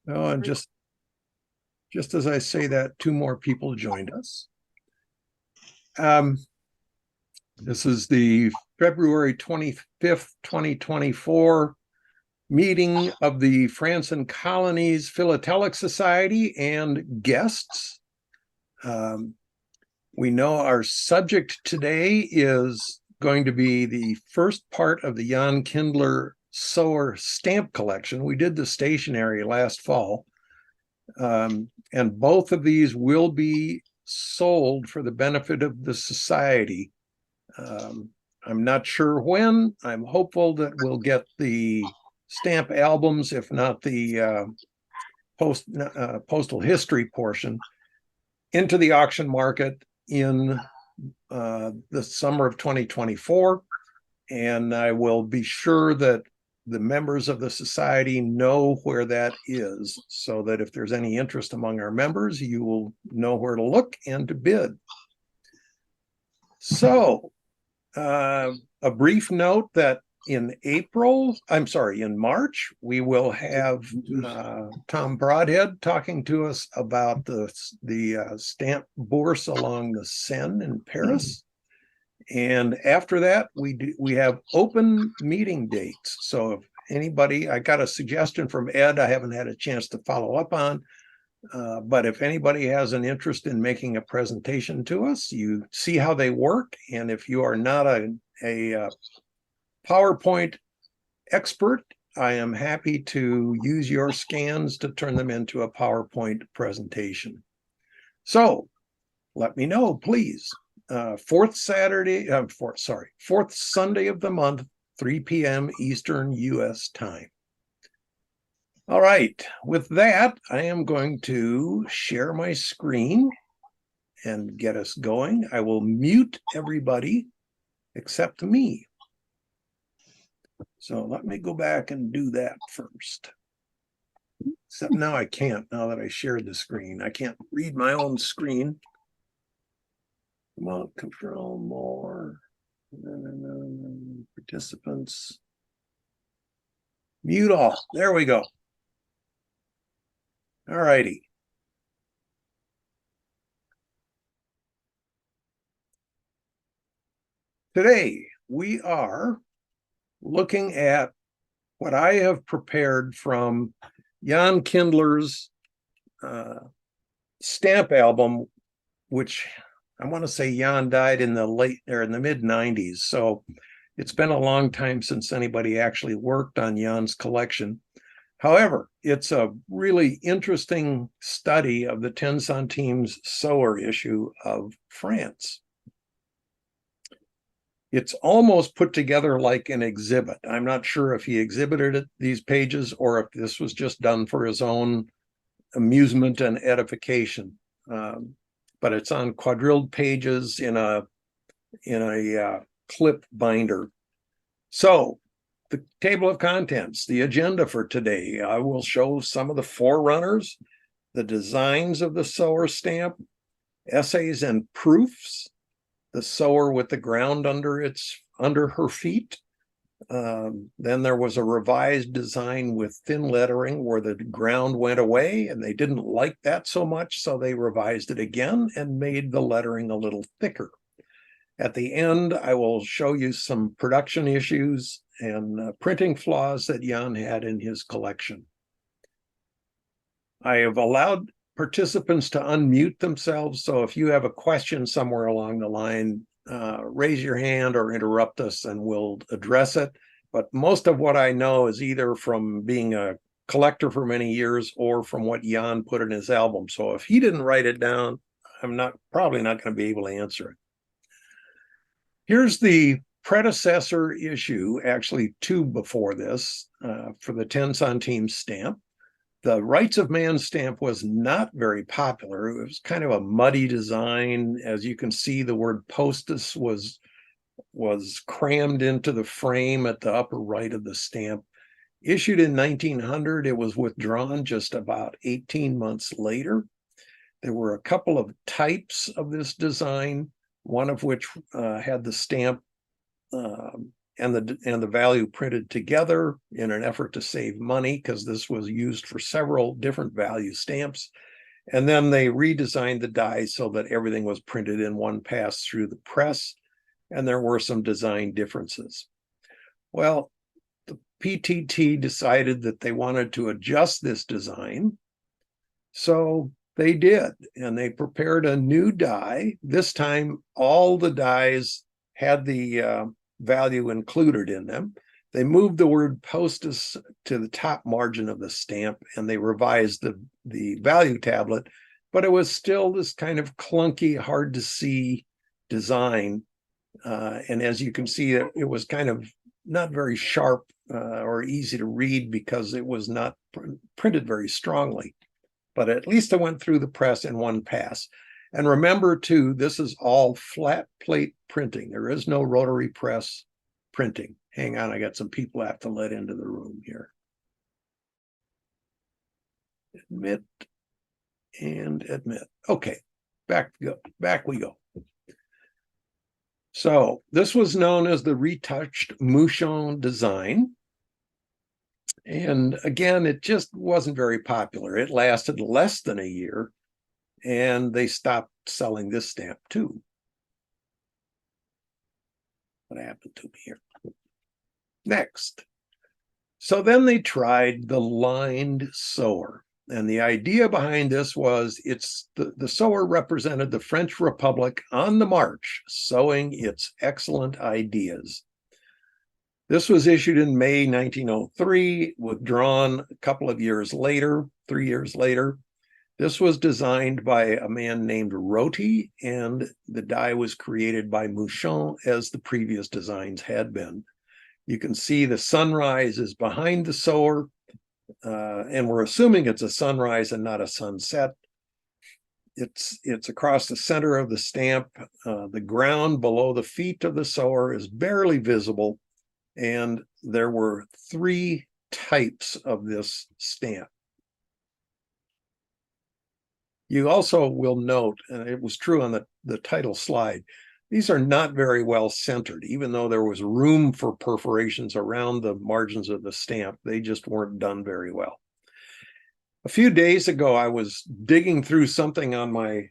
Oh, and just as I say that, two more people joined us. Um, this is the February 25th, 2024 meeting of the France and Colonies Philatelic Society and guests. We know our subject today is going to be the first part of the Jan Kindler Sower stamp collection. We did the stationery last fall, and both of these will be sold for the benefit of the society. I'm not sure when. I'm hopeful that we'll get the stamp albums, if not the postal history portion, into the auction market in the summer of 2024. And I will be sure that the members of the society know where that is, so that if there's any interest among our members, you will know where to look and to bid. So, a brief note that in March, we will have Tom Broadhead talking to us about the stamp bourse along the Seine in Paris. And after that, we have open meeting dates. So if anybody, I got a suggestion from Ed, I haven't had a chance to follow up on, but if anybody has an interest in making a presentation to us, you see how they work. And if you are not a PowerPoint expert, I am happy to use your scans to turn them into a PowerPoint presentation. So let me know, please. Fourth Sunday of the month, 3 p.m. Eastern U.S. time. All right, with that, I am going to share my screen and get us going. I will mute everybody except me. So let me go back and do that first. Except now I can't, now that I shared the screen. I can't read my own screen. Come on, control more. Participants. Mute all. There we go. All righty. Today, we are looking at what I have prepared from Jan Kindler's stamp album, which I want to say Jan died in the mid 90s. So it's been a long time since anybody actually worked on Jan's collection. However, it's a really interesting study of the 10 Centimes Sower issue of France. It's almost put together like an exhibit. I'm not sure if he exhibited these pages or if this was just done for his own amusement and edification. But it's on quadrilled pages in a clip binder. So the table of contents, the agenda for today, I will show some of the forerunners, the designs of the Sower stamp, essays and proofs, the Sower with the ground under her feet. Then there was a revised design with thin lettering where the ground went away, and they didn't like that so much, so they revised it again and made the lettering a little thicker. At the end, I will show you some production issues and printing flaws that Jan had in his collection. I have allowed participants to unmute themselves, so if you have a question somewhere along the line, raise your hand or interrupt us and we'll address it. But most of what I know is either from being a collector for many years or from what Jan put in his album. So if he didn't write it down, I'm probably not going to be able to answer it. Here's the predecessor issue, actually two before this, for the 10 Centimes stamp. The Rights of Man stamp was not very popular. It was kind of a muddy design. As you can see, the word postus was crammed into the frame at the upper right of the stamp. Issued in 1900, it was withdrawn just about 18 months later. There were a couple of types of this design, one of which had the stamp and the value printed together in an effort to save money, because this was used for several different value stamps. And then they redesigned the die so that everything was printed in one pass through the press, and there were some design differences. Well, the PTT decided that they wanted to adjust this design, so they did, and they prepared a new die. This time, all the dies had the value included in them. They moved the word postus to the top margin of the stamp, and they revised the value tablet, but it was still this kind of clunky, hard to see design. And as you can see, it was kind of not very sharp or easy to read because it was not printed very strongly. But at least it went through the press in one pass. And remember, too, this is all flat plate printing. There is no rotary press printing. Hang on, I got some people I have to let into the room here. Admit and admit. Okay, back we go. So this was known as the retouched Mouchon design. And again, it just wasn't very popular. It lasted less than a year, and they stopped selling this stamp too. What happened to me here? Next. So then they tried the lined Sower. And the idea behind this was the Sower represented the French Republic on the march, sowing its excellent ideas. This was issued in May 1903, withdrawn a couple of years later, 3 years later. This was designed by a man named Roti, and the die was created by Mouchon, as the previous designs had been. You can see the sunrise is behind the Sower, and we're assuming it's a sunrise and not a sunset. It's across the center of the stamp. The ground below the feet of the Sower is barely visible, and there were 3 types of this stamp. You also will note, and it was true on the title slide, these are not very well centered. Even though there was room for perforations around the margins of the stamp, they just weren't done very well. A few days ago, I was digging through something on my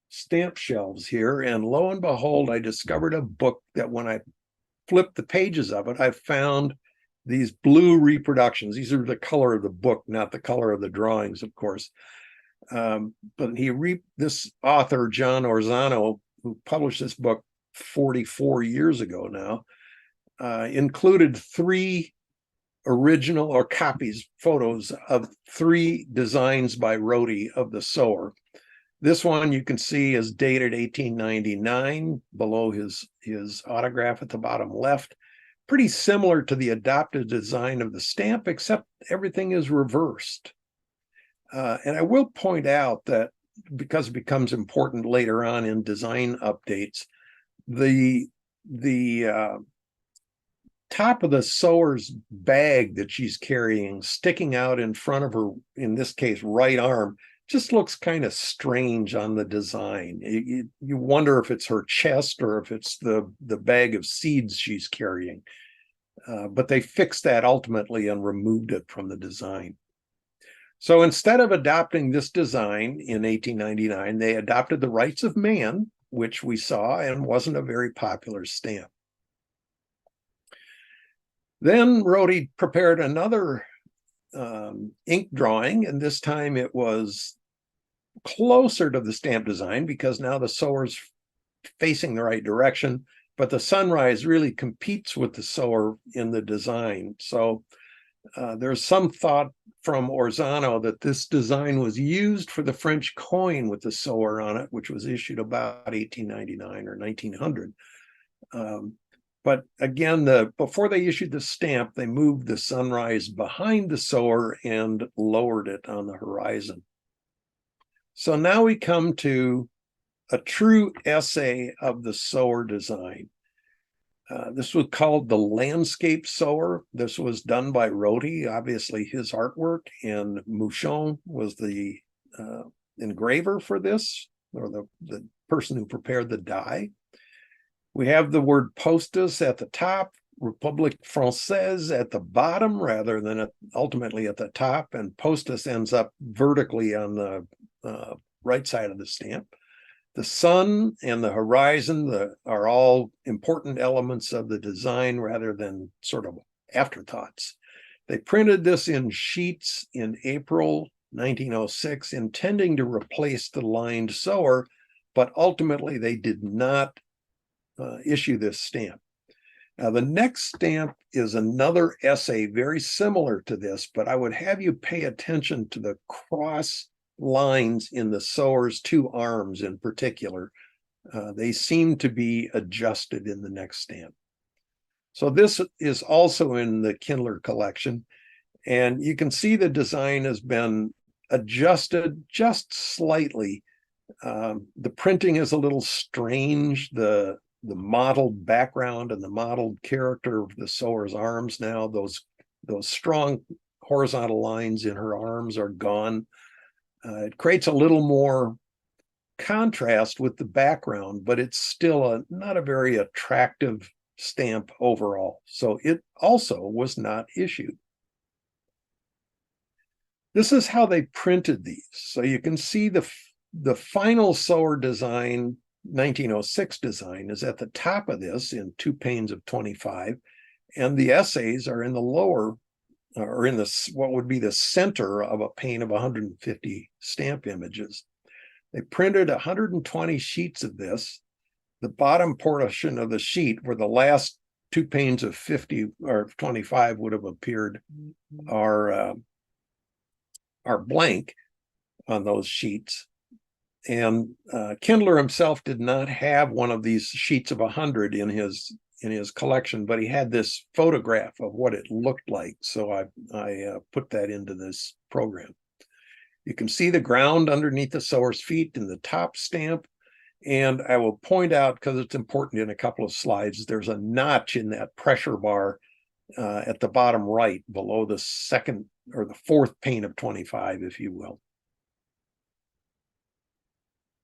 stamp shelves here, and lo and behold, I discovered a book that when I flipped the pages of it, I found these blue reproductions. These are the color of the book, not the color of the drawings, of course. But this author, John Orzano, who published this book 44 years ago now, included 3 original or copies, photos of 3 designs by Roti of the Sower. This one you can see is dated 1899, below his autograph at the bottom left. Pretty similar to the adopted design of the stamp, except everything is reversed. And I will point out that, because it becomes important later on in design updates, the top of the Sower's bag that she's carrying, sticking out in front of her, in this case, right arm, just looks kind of strange on the design. You wonder if it's her chest or if it's the bag of seeds she's carrying. But they fixed that ultimately and removed it from the design. So instead of adopting this design in 1899, they adopted the Rights of Man, which we saw and wasn't a very popular stamp. Then Roti prepared another ink drawing, and this time it was closer to the stamp design because now the Sower's facing the right direction, but the sunrise really competes with the Sower in the design. So there's some thought from Orzano that this design was used for the French coin with the Sower on it, which was issued about 1899 or 1900. But again, before they issued the stamp, they moved the sunrise behind the Sower and lowered it on the horizon. So now we come to a true essay of the Sower design. This was called the Landscape Sower. This was done by Roti, obviously his artwork, and Mouchon was the engraver for this, or the person who prepared the die. We have the word postus at the top. République Française at the bottom rather than ultimately at the top, and Postus ends up vertically on the right side of the stamp. The sun and the horizon are all important elements of the design rather than sort of afterthoughts. They printed this in sheets in April 1906, intending to replace the lined Sower, but ultimately they did not issue this stamp. Now, the next stamp is another essay very similar to this, but I would have you pay attention to the cross lines in the Sower's two arms in particular. They seem to be adjusted in the next stamp. So this is also in the Kindler collection, and you can see the design has been adjusted just slightly. The printing is a little strange. The mottled background and the mottled character of the Sower's arms now, those strong horizontal lines in her arms are gone. It creates a little more contrast with the background, but it's still not a very attractive stamp overall. So it also was not issued. This is how they printed these. So you can see the final Sower design, 1906 design, is at the top of this in 2 panes of 25, and the essays are in the lower, or in what would be the center of a pane of 150 stamp images. They printed 120 sheets of this. The bottom portion of the sheet, where the last 2 panes of 50 or 25 would have appeared, are blank on those sheets. And Kindler himself did not have one of these sheets of 100 in his collection, but he had this photograph of what it looked like. So I put that into this program. You can see the ground underneath the Sower's feet in the top stamp. And I will point out, because it's important in a couple of slides, there's a notch in that pressure bar at the bottom right, below the second or the fourth pane of 25, if you will.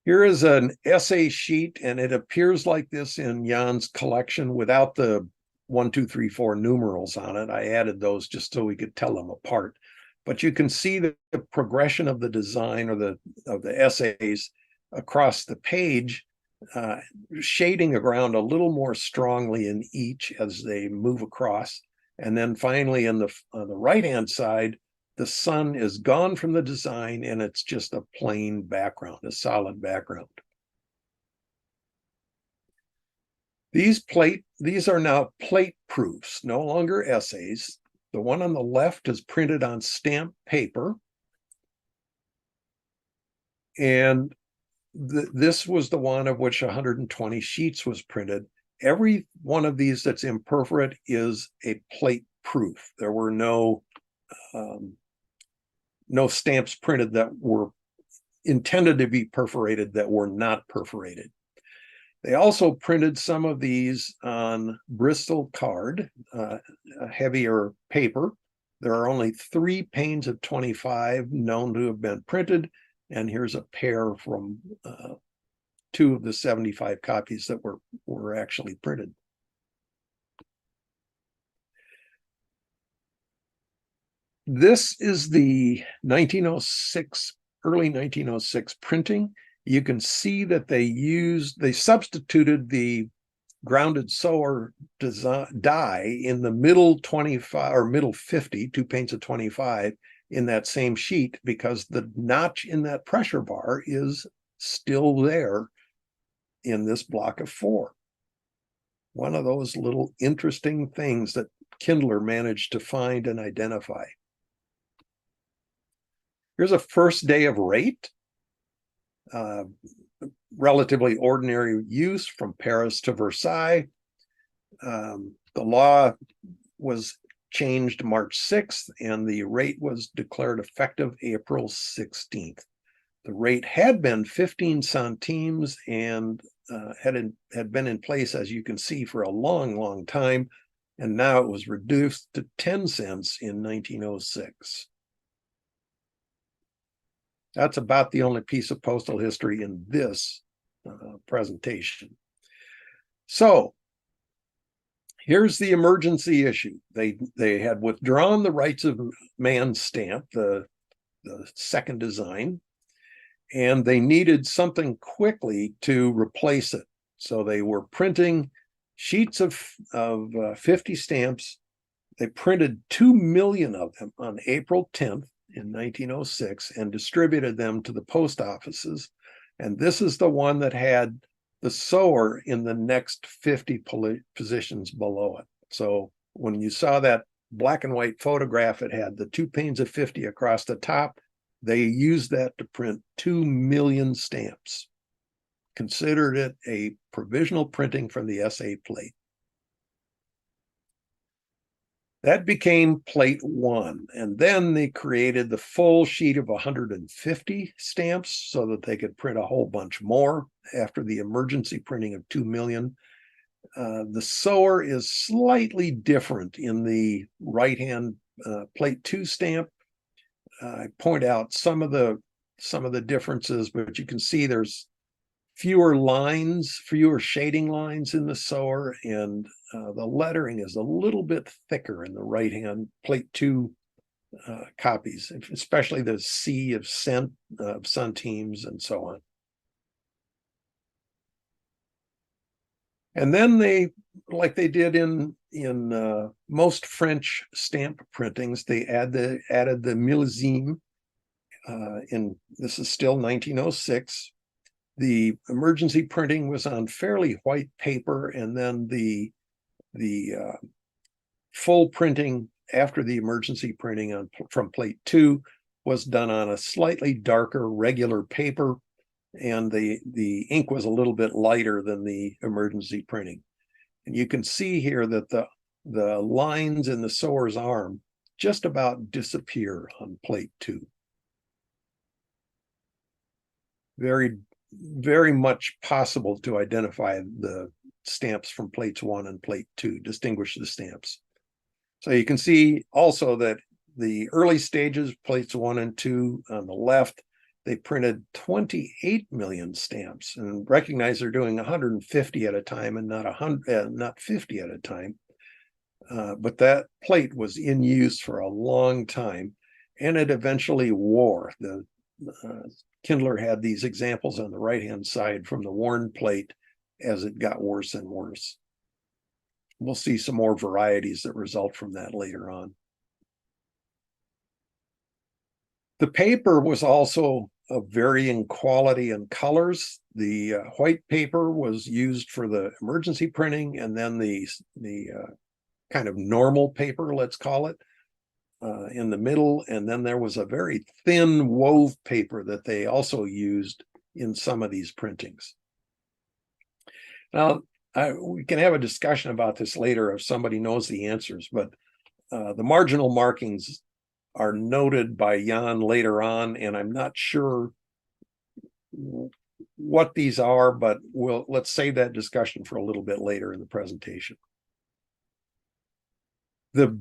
Here is an essay sheet, and it appears like this in Jan's collection without the 1, 2, 3, 4 numerals on it. I added those just so we could tell them apart. But you can see the progression of the design of the essays across the page, shading the ground a little more strongly in each as they move across. And then finally, on the right-hand side, the sun is gone from the design, and it's just a plain background, a solid background. These are now plate proofs, no longer essays. The one on the left is printed on stamped paper. And this was the one of which 120 sheets was printed. Every one of these that's imperforate is a plate proof. There were no stamps printed that were intended to be perforated that were not perforated. They also printed some of these on Bristol card, a heavier paper. There are only 3 panes of 25 known to have been printed, and here's a pair from 2 of the 75 copies that were actually printed. This is the 1906, early 1906 printing. You can see that they substituted the grounded Sower die in the middle 25 or middle 50, 2 panes of 25 in that same sheet, because the notch in that pressure bar is still there in this block of 4. One of those little interesting things that Kindler managed to find and identify. Here's a first day of rate, relatively ordinary use from Paris to Versailles. The law was changed March 6th, and the rate was declared effective April 16th. The rate had been 15 centimes and had been in place, as you can see, for a long, long time, and now it was reduced to 10 cents in 1906. That's about the only piece of postal history in this presentation. So Here's the emergency issue. They had withdrawn the Rights of Man stamp, the second design, and they needed something quickly to replace it. So they were printing sheets of 50 stamps. They printed 2 million of them on April 10th in 1906 and distributed them to the post offices. And this is the one that had the Sower in the next 50 positions below it. So when you saw that black and white photograph, it had the 2 panes of 50 across the top. They used that to print 2 million stamps. Considered it a provisional printing from the SA plate. That became plate 1, and then they created the full sheet of 150 stamps so that they could print a whole bunch more after the emergency printing of 2 million. The Sower is slightly different in the right-hand plate 2 stamp. I point out some of the differences, but you can see there's fewer lines, fewer shading lines in the Sower, and the lettering is a little bit thicker in the right-hand plate 2 copies, especially the C of Centimes and so on. And then they, like they did in most French stamp printings, they added the millésime. This is still 1906. The emergency printing was on fairly white paper, and then the full printing after the emergency printing from plate 2 was done on a slightly darker regular paper, and the ink was a little bit lighter than the emergency printing. And you can see here that the lines in the Sower's arm just about disappear on plate 2. Very, very much possible to identify the stamps from plates 1 and plate 2, distinguish the stamps. So you can see also that the early stages, plates 1 and 2 on the left, they printed 28 million stamps, and recognize they're doing 150 at a time and not 50 at a time. But that plate was in use for a long time, and it eventually wore. The Kindler had these examples on the right-hand side from the worn plate as it got worse and worse. We'll see some more varieties that result from that later on. The paper was also of varying quality and colors. The white paper was used for the emergency printing, and then the kind of normal paper, let's call it, in the middle. And then there was a very thin wove paper that they also used in some of these printings. Now, we can have a discussion about this later if somebody knows the answers, but the marginal markings are noted by Jan later on, and I'm not sure what these are, but let's save that discussion for a little bit later in the presentation. The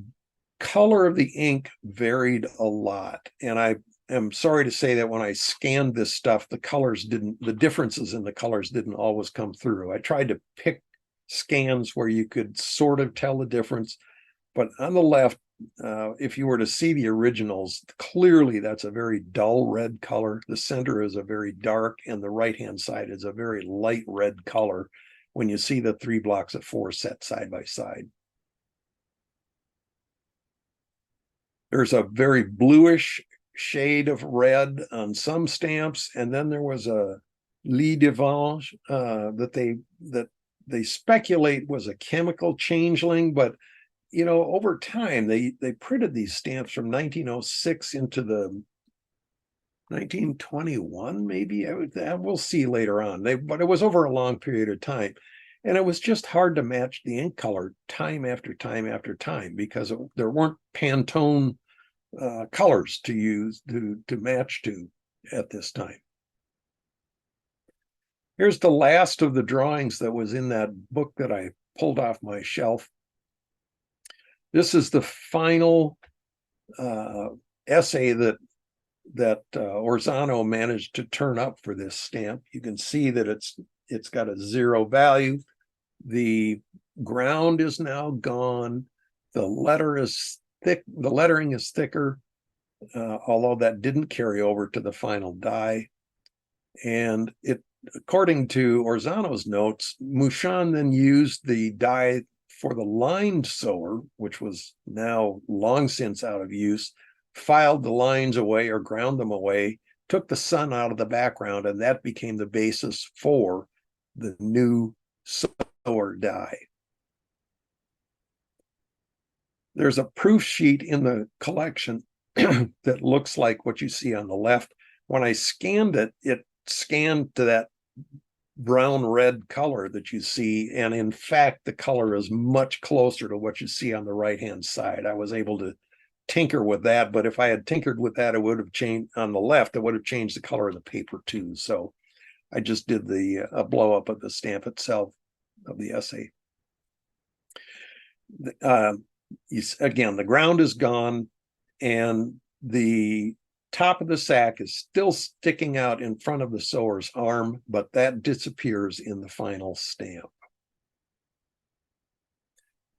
color of the ink varied a lot, and I am sorry to say that when I scanned this stuff, the differences in the colors didn't always come through. I tried to pick scans where you could sort of tell the difference, but on the left, if you were to see the originals, clearly that's a very dull red color. The center is a very dark, and the right-hand side is a very light red color when you see the 3 blocks of 4 set side by side. There's a very bluish shade of red on some stamps, and then there was a lit d'Avange that they speculate was a chemical changeling, but over time they printed these stamps from 1906 into the 1921, maybe. We'll see later on. But it was over a long period of time, and it was just hard to match the ink color time after time after time because there weren't Pantone colors to use to match to at this time. Here's the last of the drawings that was in that book that I pulled off my shelf. This is the final essay that Orzano managed to turn up for this stamp. You can see that it's got a 0 value. The ground is now gone. The letter is thick. The lettering is thicker, although that didn't carry over to the final die. And it, according to Orzano's notes, Mouchon then used the die for the lined sower, which was now long since out of use, filed the lines away or ground them away, took the sun out of the background, and that became the basis for the new sower die. There's a proof sheet in the collection that looks like what you see on the left. When I scanned it, it scanned to that brown red color that you see, and in fact the color is much closer to what you see on the right hand side. I was able to tinker with that, but if I had tinkered with that, it would have changed on the left. It would have changed the color of the paper too. So I just did the blow up of the stamp itself of the essay. Again, the ground is gone, and the top of the sack is still sticking out in front of the sower's arm, but that disappears in the final stamp.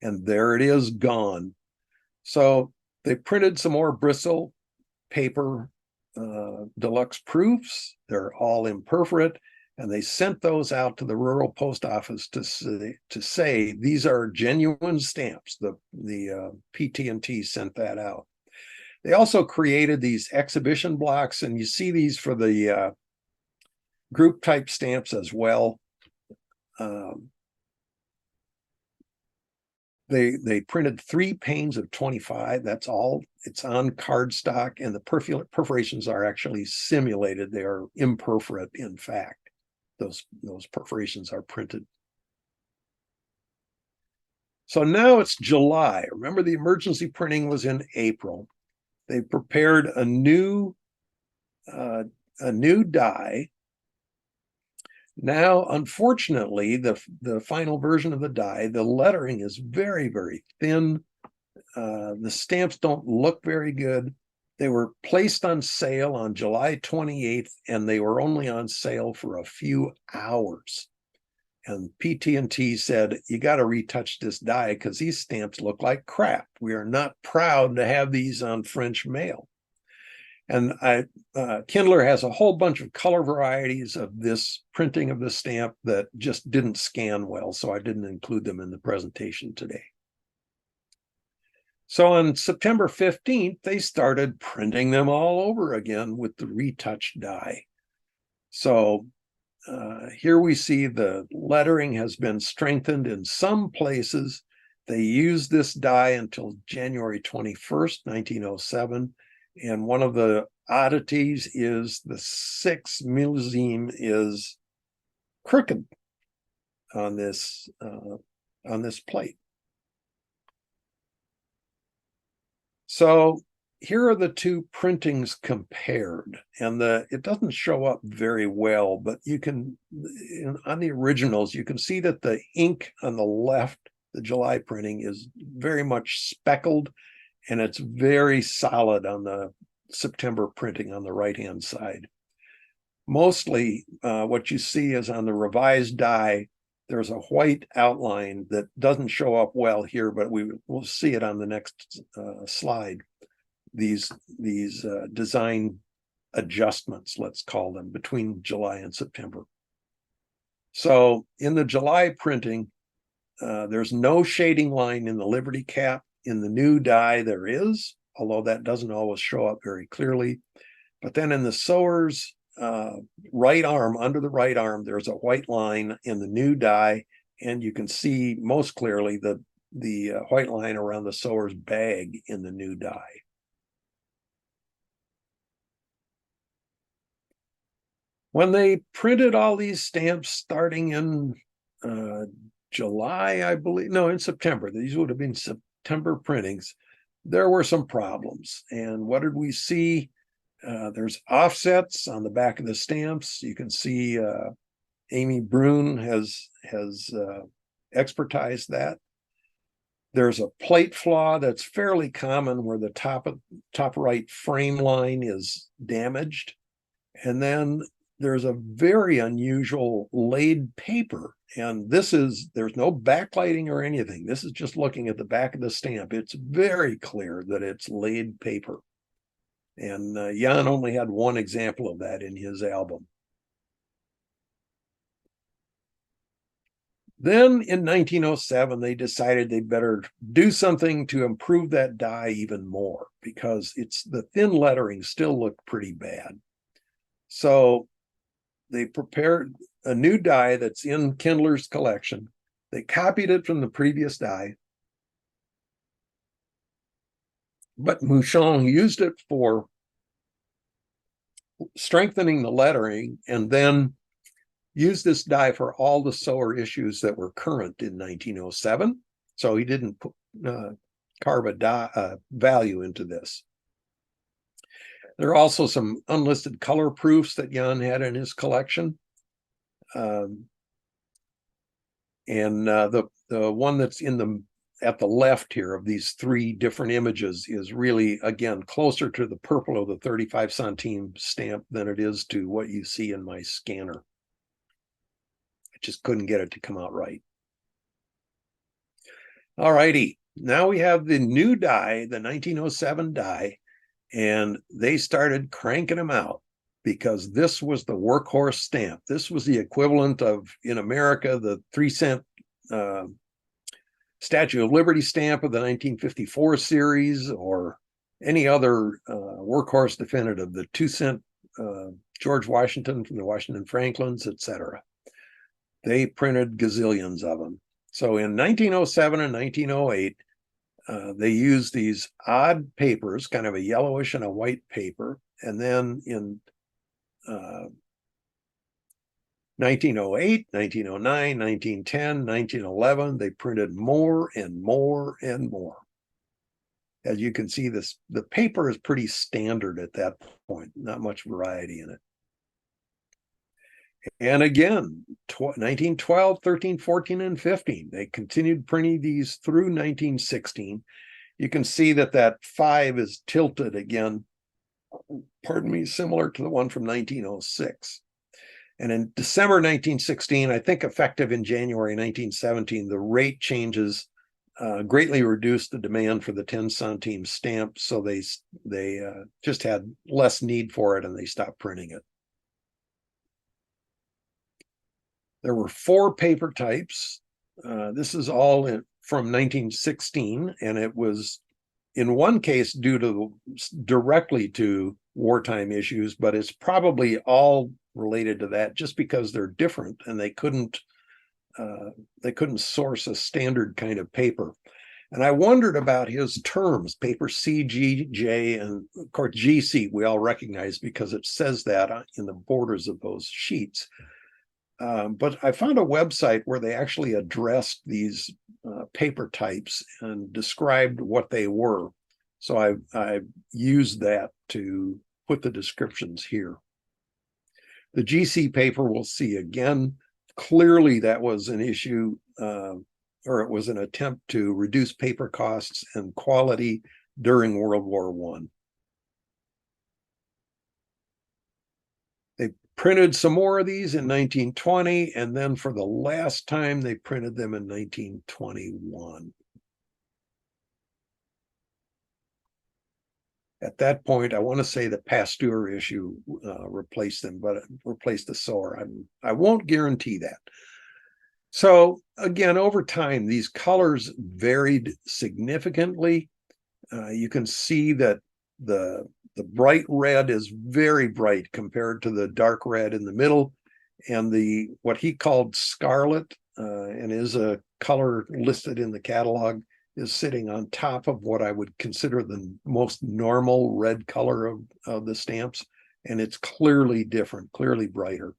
And there it is, gone. So they printed some more bristle paper deluxe proofs. They're all imperforate, and they sent those out to the rural post office to say these are genuine stamps. The PT&T sent that out. They also created these exhibition blocks, and you see these for the group type stamps as well. They printed 3 panes of 25. That's all. It's on cardstock, and the perforations are actually simulated. They are imperforate, in fact. Those perforations are printed. So now it's July. Remember, the emergency printing was in April. They prepared a new die. Now, unfortunately, the final version of the die, the lettering is very, very thin. The stamps don't look very good. They were placed on sale on July 28th, and they were only on sale for a few hours. And PT&T said, you got to retouch this die because these stamps look like crap. We are not proud to have these on French mail. And Kindler has a whole bunch of color varieties of this printing of the stamp that just didn't scan well, so I didn't include them in the presentation today. So on September 15th, they started printing them all over again with the retouched die. So here we see the lettering has been strengthened in some places. They used this die until January 21st, 1907. And one of the oddities is the 6th millesime is crooked on this plate. So here are the two printings compared, and it doesn't show up very well, but you can, on the originals, you can see that the ink on the left, the July printing, is very much speckled, and it's very solid on the September printing on the right-hand side. Mostly what you see is on the revised die, there's a white outline that doesn't show up well here, but we'll see it on the next slide. These design adjustments, let's call them, between July and September. So in the July printing, there's no shading line in the Liberty cap. In the new die, there is, although that doesn't always show up very clearly. But then in the Sower's right arm, under the right arm, there's a white line in the new die, and you can see most clearly the white line around the Sower's bag in the new die. When they printed all these stamps starting in July, I believe, no, in September, these would have been September printings, there were some problems. And what did we see? There's offsets on the back of the stamps. You can see Amy Brune has expertised that. There's a plate flaw that's fairly common where the top right frame line is damaged. And then there's a very unusual laid paper And there's no backlighting or anything. This is just looking at the back of the stamp. It's very clear that it's laid paper. And Jan only had one example of that in his album. Then in 1907, they decided they better do something to improve that die even more, because the thin lettering still looked pretty bad. So they prepared a new die that's in Kindler's collection. They copied it from the previous die, but Mouchon used it for strengthening the lettering, and then used this die for all the Sower issues that were current in 1907. So he didn't carve a value into this. There are also some unlisted color proofs that Jan had in his collection. And the one that's at the left here of these three different images is really, again, closer to the purple of the 35 centime stamp than it is to what you see in my scanner. I just couldn't get it to come out right. All righty. Now we have the new die, the 1907 die, and they started cranking them out because this was the workhorse stamp. This was the equivalent of, in America, the 3-cent Statue of Liberty stamp of the 1954 series, or any other workhorse definitive, the 2-cent George Washington from the Washington Franklins, etc. They printed gazillions of them. So in 1907 and 1908, they used these odd papers, kind of a yellowish and a white paper. And then in 1908, 1909, 1910, 1911, they printed more and more and more. As you can see, the paper is pretty standard at that point, not much variety in it. And again, 1912, 13, 14, and 15, they continued printing these through 1916. You can see that 5 is tilted again, pardon me, similar to the one from 1906. And in December 1916, I think effective in January 1917, the rate changes greatly reduced the demand for the 10 centime stamp, so they just had less need for it and they stopped printing it. There were 4 paper types. This is all from 1916, and it was in one case directly to wartime issues, but it's probably all related to that just because they're different and they couldn't source a standard kind of paper. And I wondered about his terms, paper C, G, J, and of course GC we all recognize because it says that in the borders of those sheets. But I found a website where they actually addressed these paper types and described what they were. So I used that to put the descriptions here. The GC paper we'll see again. Clearly that was an issue, or it was an attempt to reduce paper costs and quality during World War I. They printed some more of these in 1920, and then for the last time they printed them in 1921. At that point, I want to say the Pasteur issue replaced them, but replaced the Sower. I won't guarantee that. So again, over time, these colors varied significantly. You can see that the bright red is very bright compared to the dark red in the middle, and what he called scarlet, and is a color listed in the catalog, is sitting on top of what I would consider the most normal red color of the stamps, and it's clearly different, clearly brighter.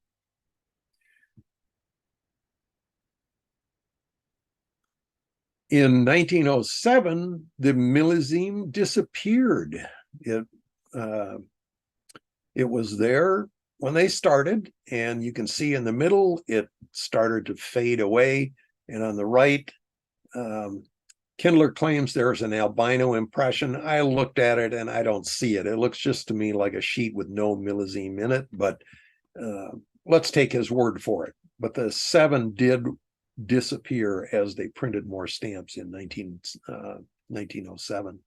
In 1907, the millésime disappeared. It was there when they started, and you can see in the middle, it started to fade away, and on the right, Kindler claims there's an albino impression. I looked at it and I don't see it. It looks just to me like a sheet with no millésime in it, but let's take his word for it. but the 7 did disappear as they printed more stamps in 1907.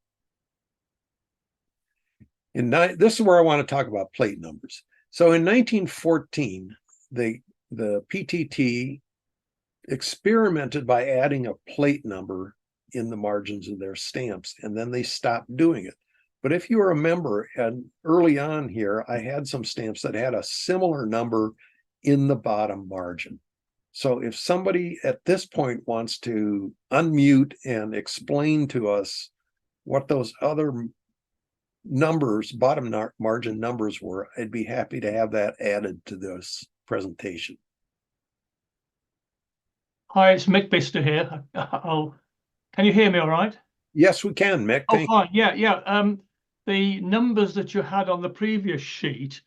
This is where I want to talk about plate numbers. So in 1914, the PTT experimented by adding a plate number in the margins of their stamps, and then they stopped doing it. But if you remember, and early on here, I had some stamps that had a similar number in the bottom margin. So if somebody at this point wants to unmute and explain to us what those other numbers, bottom margin numbers were, I'd be happy to have that added to this presentation. Hi, it's Mick Bister here. Can you hear me all right? Yes, we can, Mick. Oh, fine. Yeah. The numbers that you had on the previous sheet,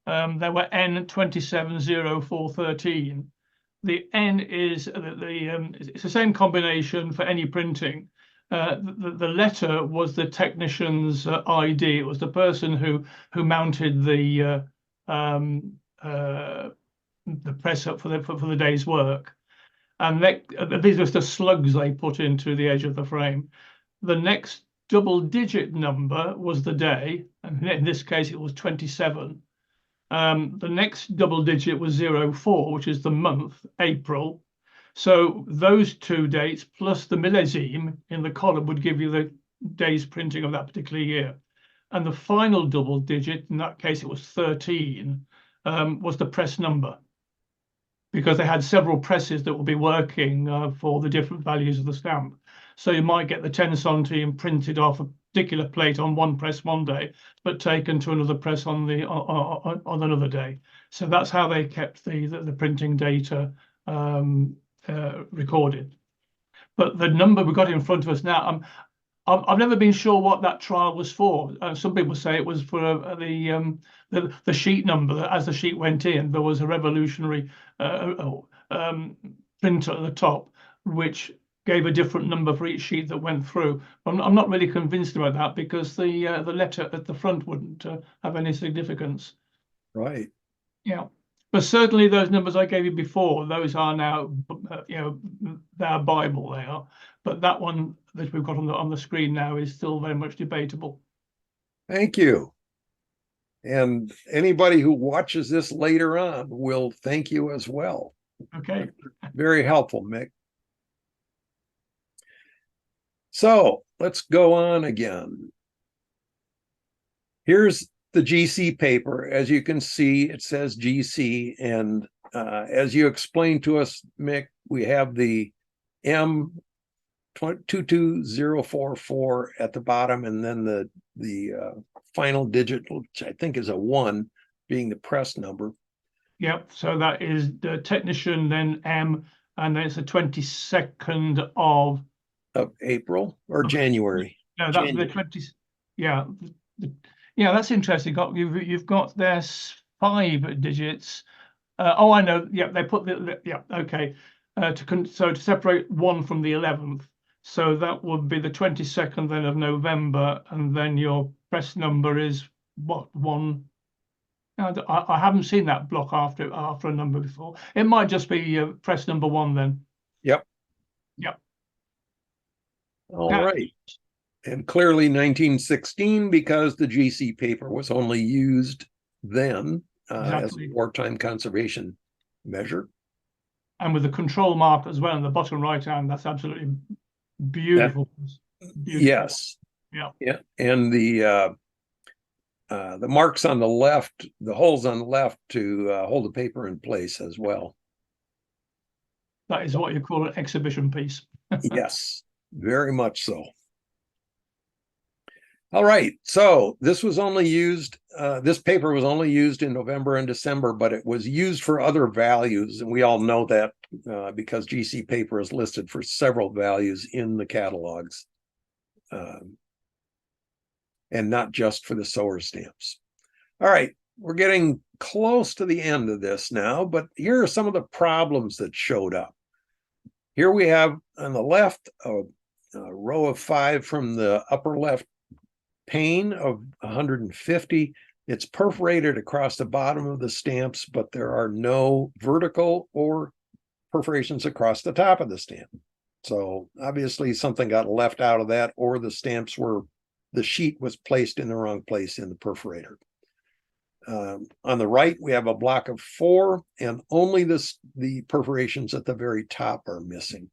there were N270413. The N is it's the same combination for any printing. The letter was the technician's ID. It was the person who mounted the press up for the day's work. And these are the slugs they put into the edge of the frame. The next double-digit number was the day, and in this case it was 27. The next double digit was 04, which is the month, April. So those two dates plus the millesime in the column would give you the day's printing of that particular year. And the final double digit, in that case it was 13, was the press number, because they had several presses that would be working for the different values of the stamp. So you might get the 10 centime printed off a particular plate on one press one day, but taken to another press on another day. So that's how they kept the printing data recorded. But the number we got in front of us now, I've never been sure what that trial was for. Some people say it was for the sheet number. As the sheet went in, there was a revolutionary printer at the top, which gave a different number for each sheet that went through. I'm not really convinced about that, because the letter at the front wouldn't have any significance. Right. Yeah. But certainly those numbers I gave you before, those are now, they're Bible, they are. But that one that we've got on the screen now is still very much debatable. Thank you. And anybody who watches this later on will thank you as well. Okay. Very helpful, Mick. So let's go on again. Here's the GC paper. As you can see, it says GC. And as you explained to us, Mick, we have the M22044 at the bottom, and then the final digit, which I think is a 1, being the press number. Yep. So that is the technician, then M, and then it's the 22nd of April or January. No, that's the 20. Yeah. Yeah, that's interesting. You've got there 5 digits. Oh, I know. Yeah, they put yeah. Okay. So to separate 1 from the 11th, so that would be the 22nd then of November, and then your press number is what, 1? I haven't seen that block after a number before. It might just be press number 1 then. Yep. Yep. All right. And clearly 1916, because the GC paper was only used then as a wartime conservation measure. And with the control mark as well in the bottom right hand, that's absolutely beautiful. Yes. Yeah. Yeah. And the marks on the left, the holes on the left to hold the paper in place as well. That is what you call an exhibition piece. Yes, very much so. All right, so this was only used, this paper was only used in November and December, but it was used for other values. And we all know that because GC paper is listed for several values in the catalogs, and not just for the Sower stamps. All right, we're getting close to the end of this now, but here are some of the problems that showed up. Here we have on the left a row of 5 from the upper left pane of 150. It's perforated across the bottom of the stamps, but there are no vertical or perforations across the top of the stamp. So obviously something got left out of that, or the sheet was placed in the wrong place in the perforator. On the right, we have a block of 4, and only the perforations at the very top are missing.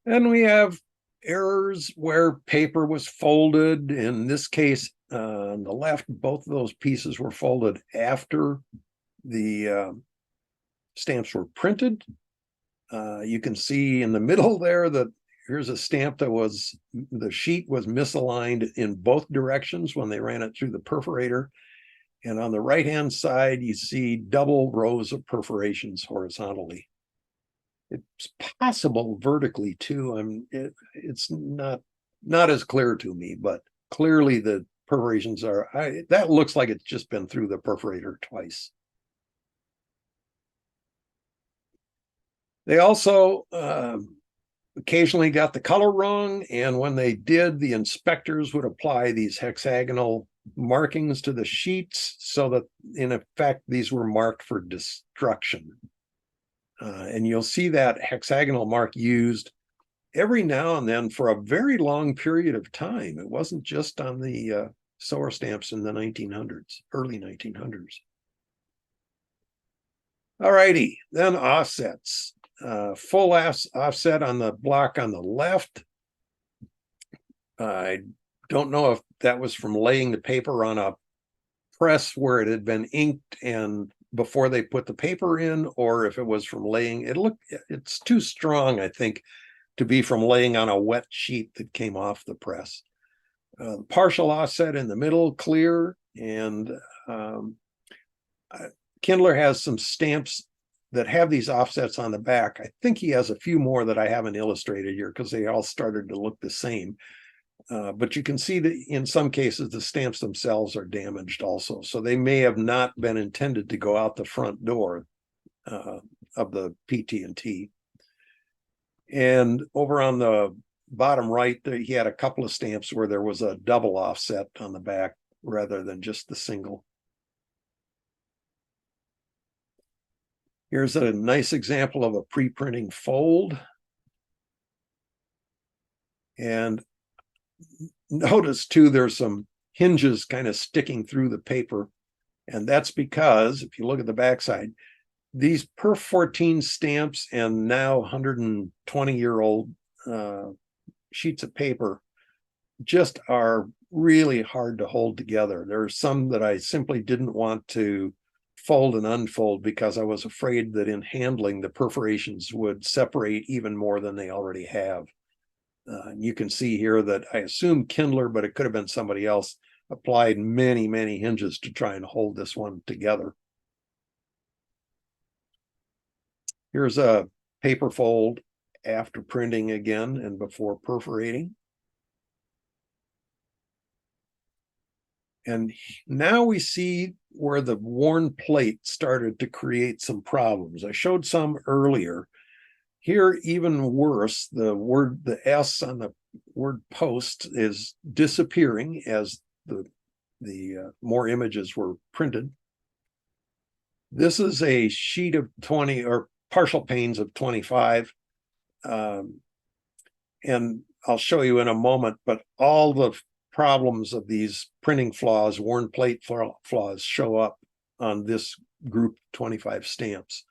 And we have errors where paper was folded. In this case, on the left, both of those pieces were folded after the stamps were printed. You can see in the middle there that here's a stamp that the sheet was misaligned in both directions when they ran it through the perforator. And on the right-hand side, you see double rows of perforations horizontally. It's possible vertically too. It's not as clear to me, but clearly the perforations that looks like it's just been through the perforator twice. They also occasionally got the color wrong, and when they did, the inspectors would apply these hexagonal markings to the sheets so that, in effect, these were marked for destruction. And you'll see that hexagonal mark used every now and then for a very long period of time. It wasn't just on the Sower stamps in the 1900s, early 1900s. All righty, then offsets. Full offset on the block on the left. I don't know if that was from laying the paper on a press where it had been inked and before they put the paper in, or if it was from laying. It's too strong, I think, to be from laying on a wet sheet that came off the press. Partial offset in the middle, clear, and Kindler has some stamps that have these offsets on the back. I think he has a few more that I haven't illustrated here because they all started to look the same. But you can see that in some cases, the stamps themselves are damaged also. So they may have not been intended to go out the front door of the PT&T. And over on the bottom right, he had a couple of stamps where there was a double offset on the back rather than just the single. Here's a nice example of a pre-printing fold. And notice too, there's some hinges kind of sticking through the paper. And that's because if you look at the backside, these Perf 14 stamps and now 120-year-old sheets of paper just are really hard to hold together. There are some that I simply didn't want to fold and unfold because I was afraid that in handling the perforations would separate even more than they already have. You can see here that I assume Kindler, but it could have been somebody else, applied many, many hinges to try and hold this one together. Here's a paper fold after printing again and before perforating. And now we see where the worn plate started to create some problems. I showed some earlier. Here, even worse, the S on the word post is disappearing as the more images were printed. This is a sheet of 20 or partial panes of 25. And I'll show you in a moment, but all the problems of these printing flaws, worn plate flaws, show up on this group 25 stamps.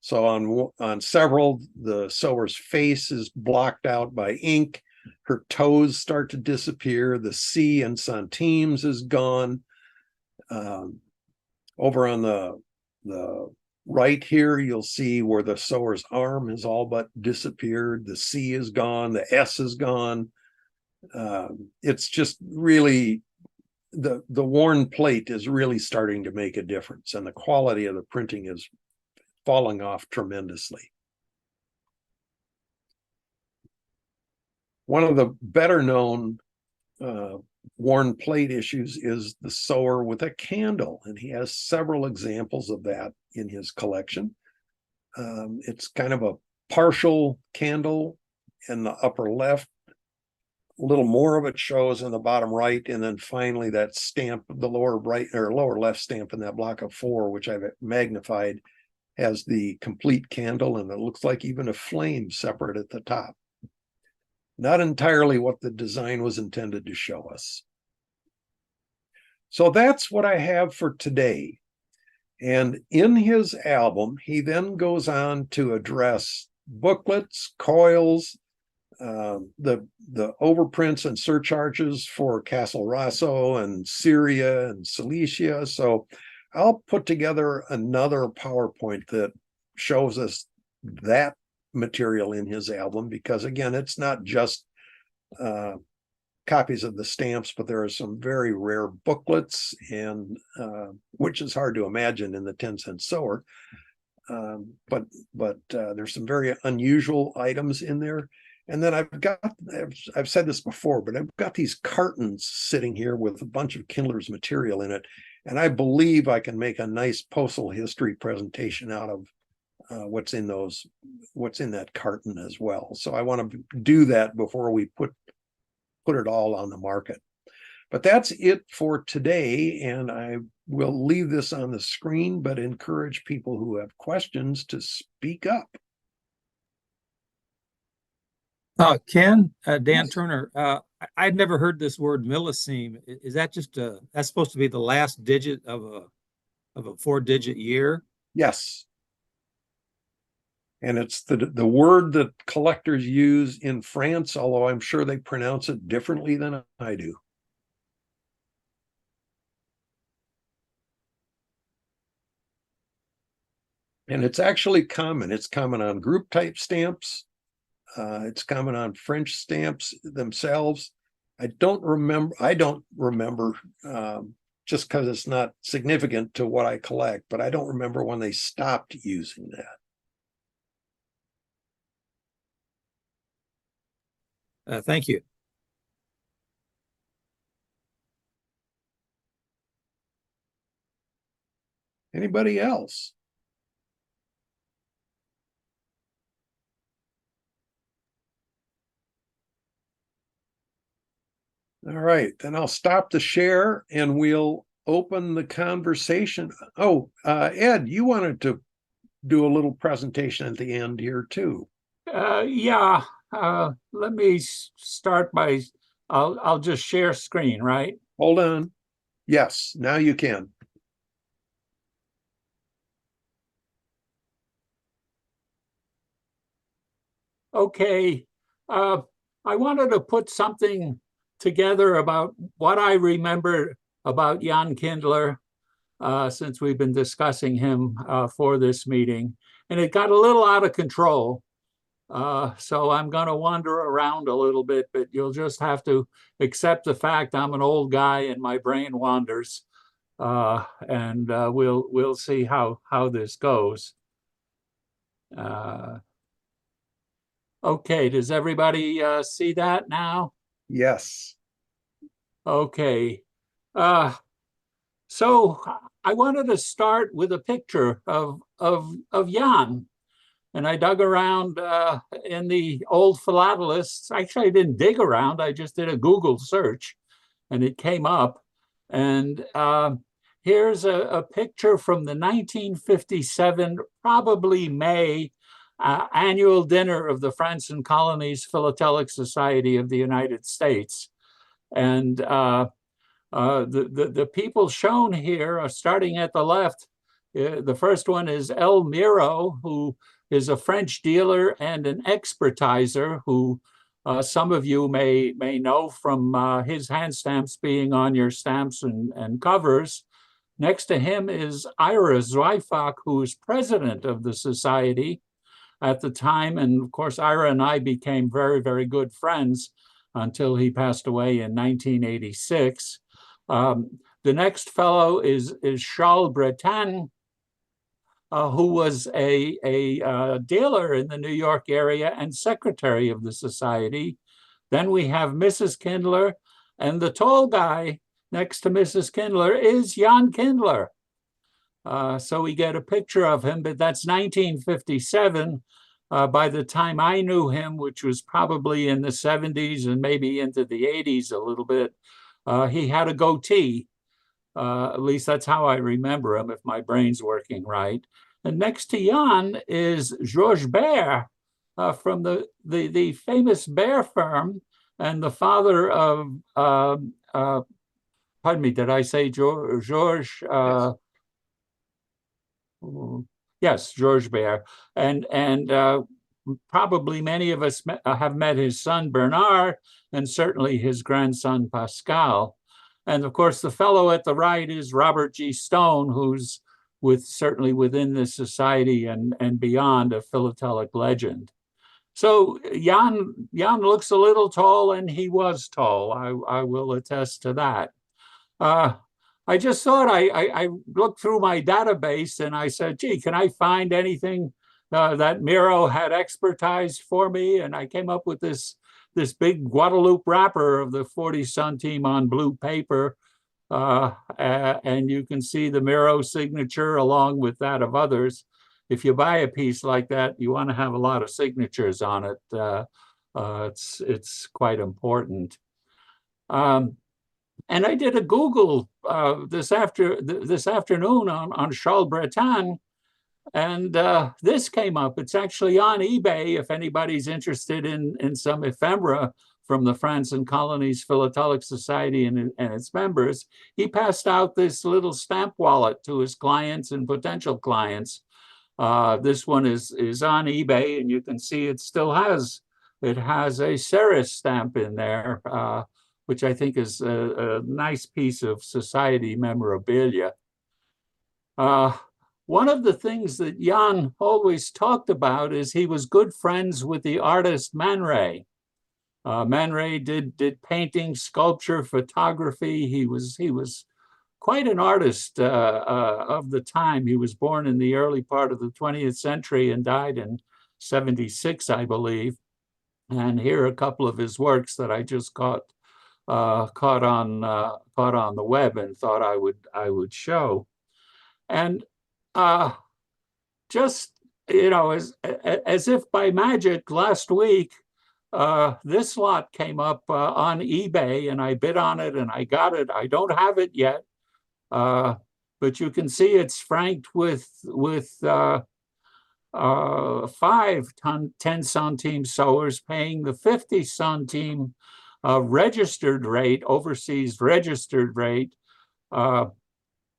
So on several, the Sower's face is blocked out by ink. Her toes start to disappear. The C in Centimes is gone. Over on the right here, you'll see where the Sower's arm has all but disappeared. The C is gone. The S is gone. It's just really, the worn plate is really starting to make a difference, and the quality of the printing is falling off tremendously. One of the better known worn plate issues is the Sower with a candle, and he has several examples of that in his collection. It's kind of a partial candle in the upper left, a little more of it shows in the bottom right, and then finally that stamp, the lower right or lower left stamp in that block of 4, which I've magnified, has the complete candle, and it looks like even a flame separate at the top. Not entirely what the design was intended to show us. So that's what I have for today. And in his album, he then goes on to address booklets, coils, the overprints and surcharges for Castle Rosso and Syria and Cilicia. So I'll put together another PowerPoint that shows us that material in his album, because again, it's not just copies of the stamps, but there are some very rare booklets, and which is hard to imagine in the 10-cent Sower. But there's some very unusual items in there. And then I've said this before, but I've got these cartons sitting here with a bunch of Kindler's material in it. And I believe I can make a nice postal history presentation out of what's in that carton as well. So I want to do that before we put it all on the market. But that's it for today. And I will leave this on the screen, but encourage people who have questions to speak up. Ken, Dan Yes. Turner, I'd never heard this word millesime. Is that just that's supposed to be the last digit of a 4-digit year? Yes. And it's the word that collectors use in France, although I'm sure they pronounce it differently than I do. And it's actually common. It's common on group type stamps. It's common on French stamps themselves. I don't remember just because it's not significant to what I collect, but I don't remember when they stopped using that. Thank you. Anybody else? All right, then I'll stop the share and we'll open the conversation. Oh, Ed, you wanted to do a little presentation at the end here too. Yeah, let me start by, I'll just share screen, right? Hold on. Yes, now you can. Okay, I wanted to put something together about what I remember about Jan Kindler, since we've been discussing him for this meeting, and it got a little out of control. So I'm going to wander around a little bit, but you'll just have to accept the fact I'm an old guy and my brain wanders, and we'll see how this goes. Okay, does everybody see that now? Yes. Okay. So I wanted to start with a picture of Jan. And I dug around in the old philatelists. Actually, I didn't dig around. I just did a Google search, and it came up. And here's a picture from the 1957, probably May, annual dinner of the France and Colonies Philatelic Society of the United States. And the people shown here are starting at the left. The first one is El Miro, who is a French dealer and an expertiser who some of you may know from his hand stamps being on your stamps and covers. Next to him is Ira Zweifach, who is president of the society at the time. And of course, Ira and I became very, very good friends until he passed away in 1986. The next fellow is Charles Breton, who was a dealer in the New York area and secretary of the society. Then we have Mrs. Kindler, and the tall guy next to Mrs. Kindler is Jan Kindler. So we get a picture of him, but that's 1957. By the time I knew him, which was probably in the 70s and maybe into the 80s a little bit, he had a goatee. At least that's how I remember him, if my brain's working right. And next to Jan is Georges Baer from the famous Baer firm and the father of, pardon me, did I say Georges? Yes, Georges Baer. And probably many of us have met his son Bernard, and certainly his grandson Pascal. And of course, the fellow at the right is Robert G. Stone, who's certainly within this society and beyond a philatelic legend. So Jan looks a little tall, and he was tall. I will attest to that. I just thought I looked through my database and I said, gee, can I find anything that Miro had expertise for me? And I came up with this big Guadeloupe wrapper of the 40 centime on blue paper. And you can see the Miro signature along with that of others. If you buy a piece like that, you want to have a lot of signatures on it. It's quite important. And I did a Google this afternoon on Charles Breton, and this came up. It's actually on eBay if anybody's interested in some ephemera from the France and Colonies Philatelic Society and its members. He passed out this little stamp wallet to his clients and potential clients. This one is on eBay, and you can see it has a Ceres stamp in there, which I think is a nice piece of society memorabilia. One of the things that Jan always talked about is he was good friends with the artist Man Ray. Man Ray did painting, sculpture, photography. He was quite an artist of the time. He was born in the early part of the 20th century and died in 76, I believe. And here are a couple of his works that I just caught on the web and thought I would show. And just, you know, as if by magic, last week this lot came up on eBay, and I bid on it and I got it. I don't have it yet, but you can see it's franked with 5 10 centime sowers, paying the 50 centime registered rate, overseas registered rate.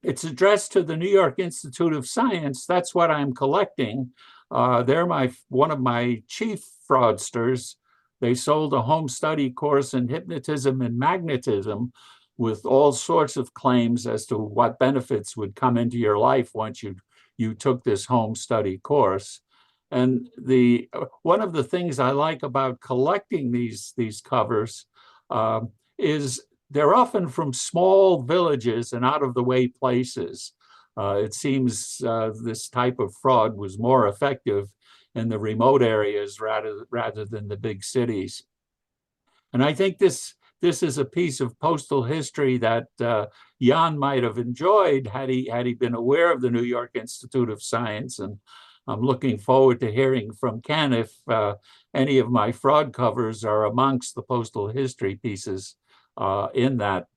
It's addressed to the New York Institute of Science. That's what I'm collecting. They're one of my chief fraudsters. They sold a home study course in hypnotism and magnetism with all sorts of claims as to what benefits would come into your life once you took this home study course. And one of the things I like about collecting these covers is they're often from small villages and out of the way places. It seems this type of fraud was more effective in the remote areas rather than the big cities. And I think this is a piece of postal history that Jan might have enjoyed had he been aware of the New York Institute of Science. And I'm looking forward to hearing from Ken if any of my fraud covers are amongst the postal history pieces in that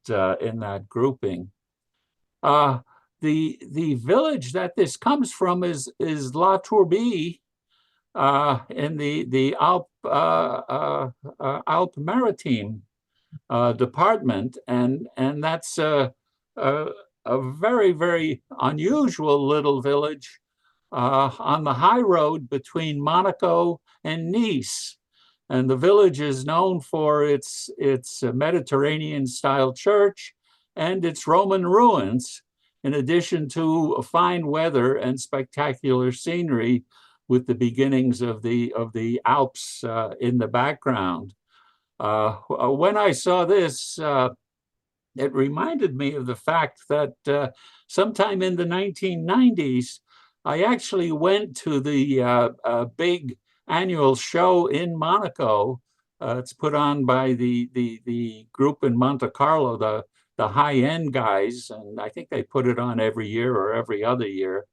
grouping. The village that this comes from is La Tourbie in the Alpes-Maritimes department, and that's a very, very unusual little village on the high road between Monaco and Nice. And the village is known for its Mediterranean-style church and its Roman ruins, in addition to fine weather and spectacular scenery with the beginnings of the Alps in the background. When I saw this, it reminded me of the fact that sometime in the 1990s, I actually went to the big annual show in Monaco. It's put on by the group in Monte Carlo, the high-end guys, and I think they put it on every year or every other year.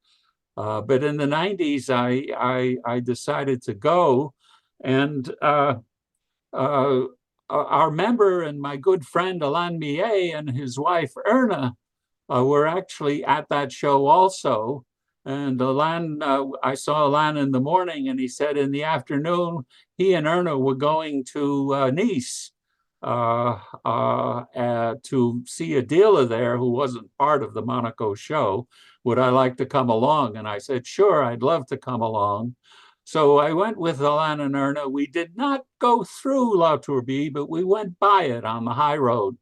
But in the 90s, I decided to go, and our member and my good friend Alain Millet and his wife Erna were actually at that show also. And Alain, I saw Alain in the morning, and he said in the afternoon he and Erna were going to Nice to see a dealer there who wasn't part of the Monaco show. Would I like to come along? And I said, sure, I'd love to come along. So I went with Alain and Erna. We did not go through La Tourbie, but we went by it on the high road,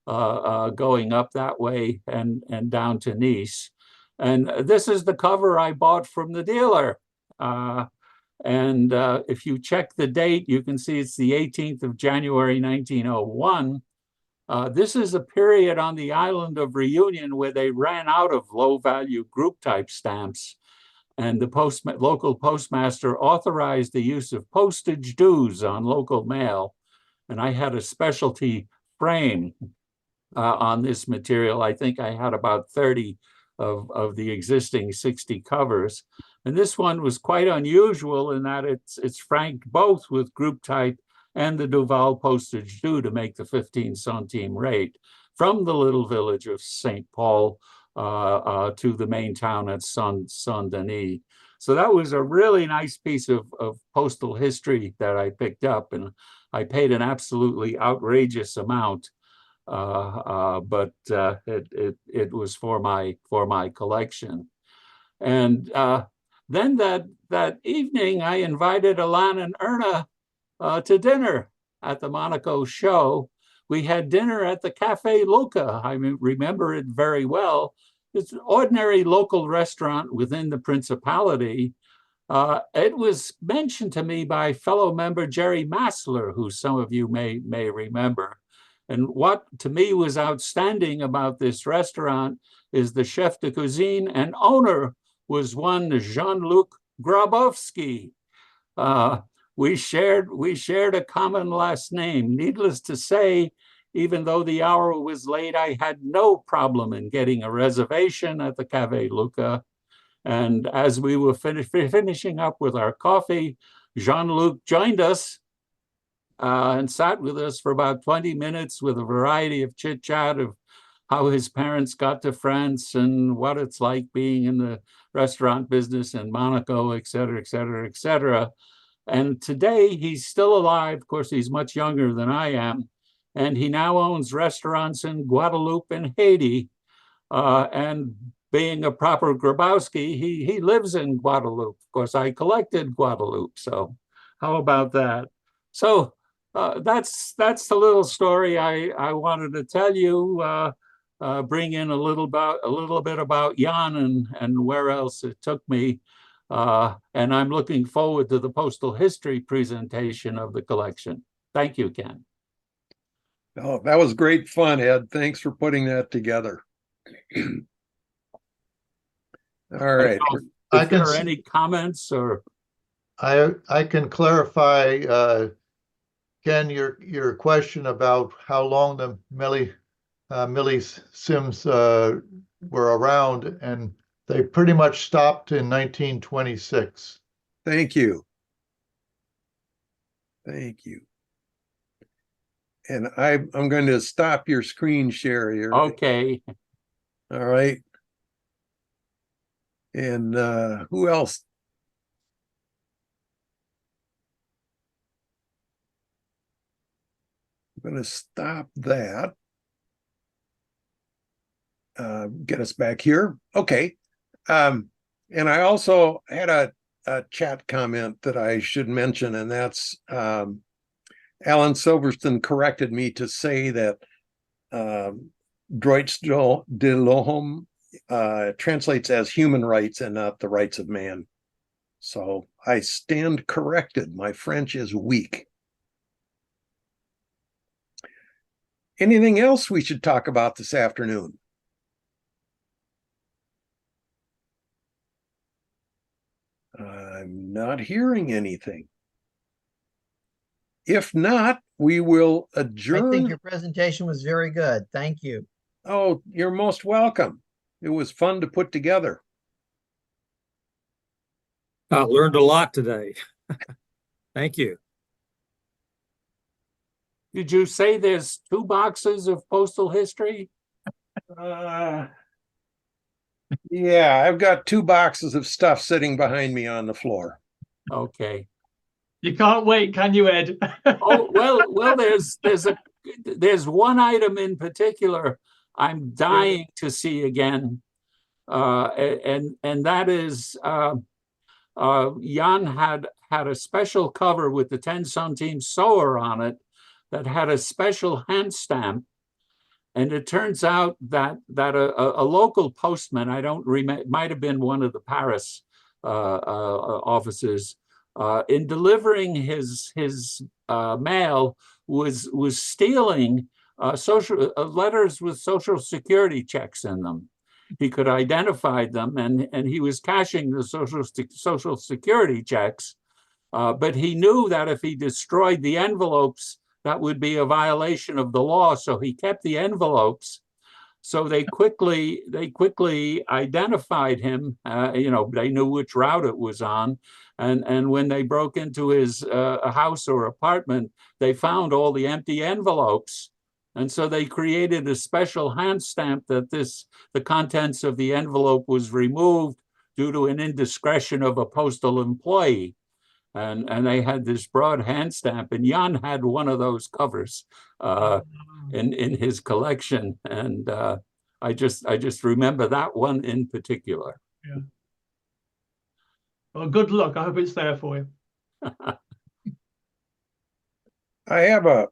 going up that way and down to Nice. And this is the cover I bought from the dealer. And if you check the date, you can see it's the 18th of January, 1901. This is a period on the island of Reunion where they ran out of low-value group-type stamps, and the local postmaster authorized the use of postage dues on local mail. And I had a specialty frame on this material. I think I had about 30 of the existing 60 covers. And this one was quite unusual in that it's franked both with group type and the Duval postage due to make the 15 centime rate from the little village of St. Paul to the main town at Saint-Denis. So that was a really nice piece of postal history that I picked up, and I paid an absolutely outrageous amount, but it was for my collection. And then that evening, I invited Alain and Erna to dinner at the Monaco show. We had dinner at the Café Luca. I remember it very well. It's an ordinary local restaurant within the Principality. It was mentioned to me by fellow member Jerry Massler, who some of you may remember. And what to me was outstanding about this restaurant is the chef de cuisine and owner was one Jean-Luc Grabowski. We shared a common last name. Needless to say, even though the hour was late, I had no problem in getting a reservation at the Café Luca. And as we were finishing up with our coffee, Jean-Luc joined us and sat with us for about 20 minutes with a variety of chit-chat of how his parents got to France and what it's like being in the restaurant business in Monaco, et cetera, et cetera, et cetera. And today he's still alive. Of course, he's much younger than I am. And he now owns restaurants in Guadeloupe and Haiti. And being a proper Grabowski, he lives in Guadeloupe. Of course, I collected Guadeloupe. So how about that? So that's the little story I wanted to tell you. Bring in a little bit about Jan and where else it took me. And I'm looking forward to the postal history presentation of the collection. Thank you, Ken. Oh, that was great fun, Ed. Thanks for putting that together. All right. If there are any comments or I can clarify, Ken, your question about how long the Sims were around, and they pretty much stopped in 1926. Thank you. Thank you. And I'm going to stop your screen share here. okay. All right. And who else? I'm going to stop that. Get us back here. Okay. And I also had a chat comment that I should mention, and that's Alan Silverstone corrected me to say that Droits de l'homme translates as human rights and not the rights of man. So I stand corrected. My French is weak. Anything else we should talk about this afternoon? I'm not hearing anything. If not, we will adjourn. I think your presentation was very good. Thank you. Oh, you're most welcome. It was fun to put together. I learned a lot today. Thank you. Did you say there's 2 boxes of postal history? Yeah, I've got 2 boxes of stuff sitting behind me on the floor. Okay. You can't wait, can you, Ed? Oh, well, there's one item in particular I'm dying to see again. And that is Jan had a special cover with the 10 Centimes Sower on it that had a special hand stamp. And it turns out that a local postman, I don't remember, it might have been one of the Paris offices, in delivering his mail, was stealing social letters with social security checks in them. He could identify them, and he was cashing the social security checks. But he knew that if he destroyed the envelopes, that would be a violation of the law. So he kept the envelopes. So they quickly identified him. They knew which route it was on. And when they broke into his house or apartment, they found all the empty envelopes. And so they created a special hand stamp that the contents of the envelope was removed due to an indiscretion of a postal employee. And they had this broad hand stamp, and Jan had one of those covers in his collection. And I just remember that one in particular. Yeah. Well, good luck. I hope it's there for you. I have a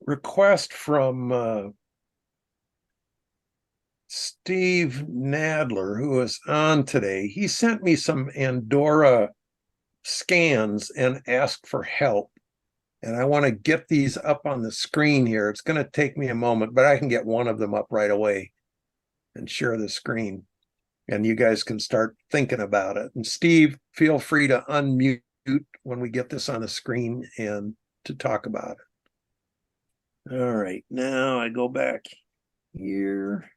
request from Steve Nadler, who is on today. He sent me some Andorra scans and asked for help. And I want to get these up on the screen here. It's going to take me a moment, but I can get one of them up right away and share the screen. And you guys can start thinking about it. And Steve, feel free to unmute when we get this on the screen and to talk about it. All right, now I go back here.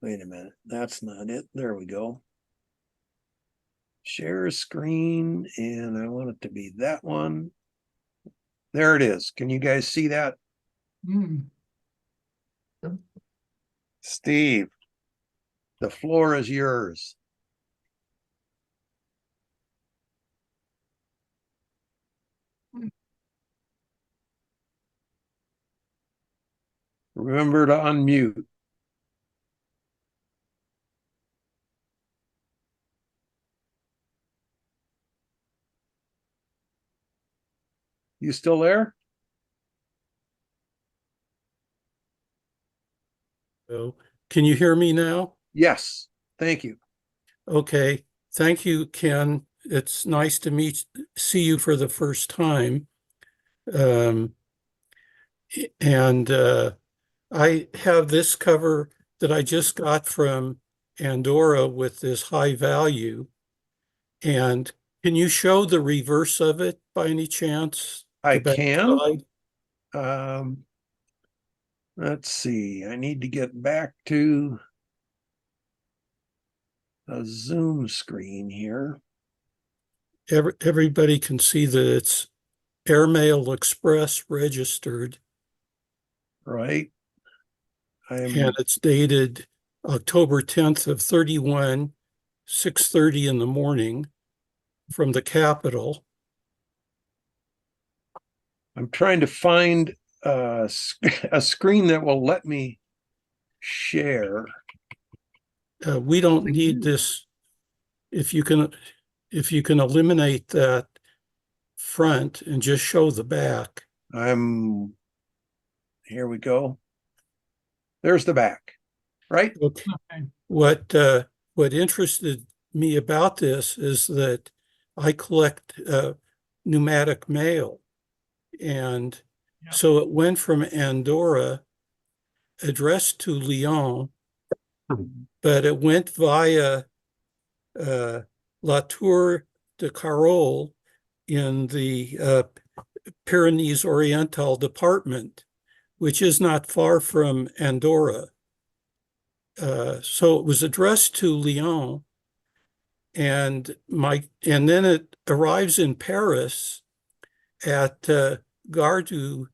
Wait a minute, that's not it. There we go. Share screen, and I want it to be that one. There it is. Can you guys see that? Steve, the floor is yours. Remember to unmute. You still there? So, can you hear me now? Yes, thank you. Okay, thank you, Ken. It's nice to see you for the first time. I have this cover that I just got from Andorra with this high value. And can you show the reverse of it by any chance? I The can. backside? Let's see. I need to get back to a Zoom screen here. Everybody can see that it's Airmail Express registered. Right. And it's dated October 10th of 31, 6:30 in the morning from the Capitol. I'm trying to find a screen that will let me share. We don't need this. If you can eliminate that front and just show the back. Here we go. There's the back, right? Okay. What interested me about this is that I collect pneumatic mail, and so it went from Andorra, addressed to Lyon, but it went via La Tour de Carol in the Pyrenees Oriental department, which is not far from Andorra. so it was addressed to Lyon, and then it arrives in Paris at Gare de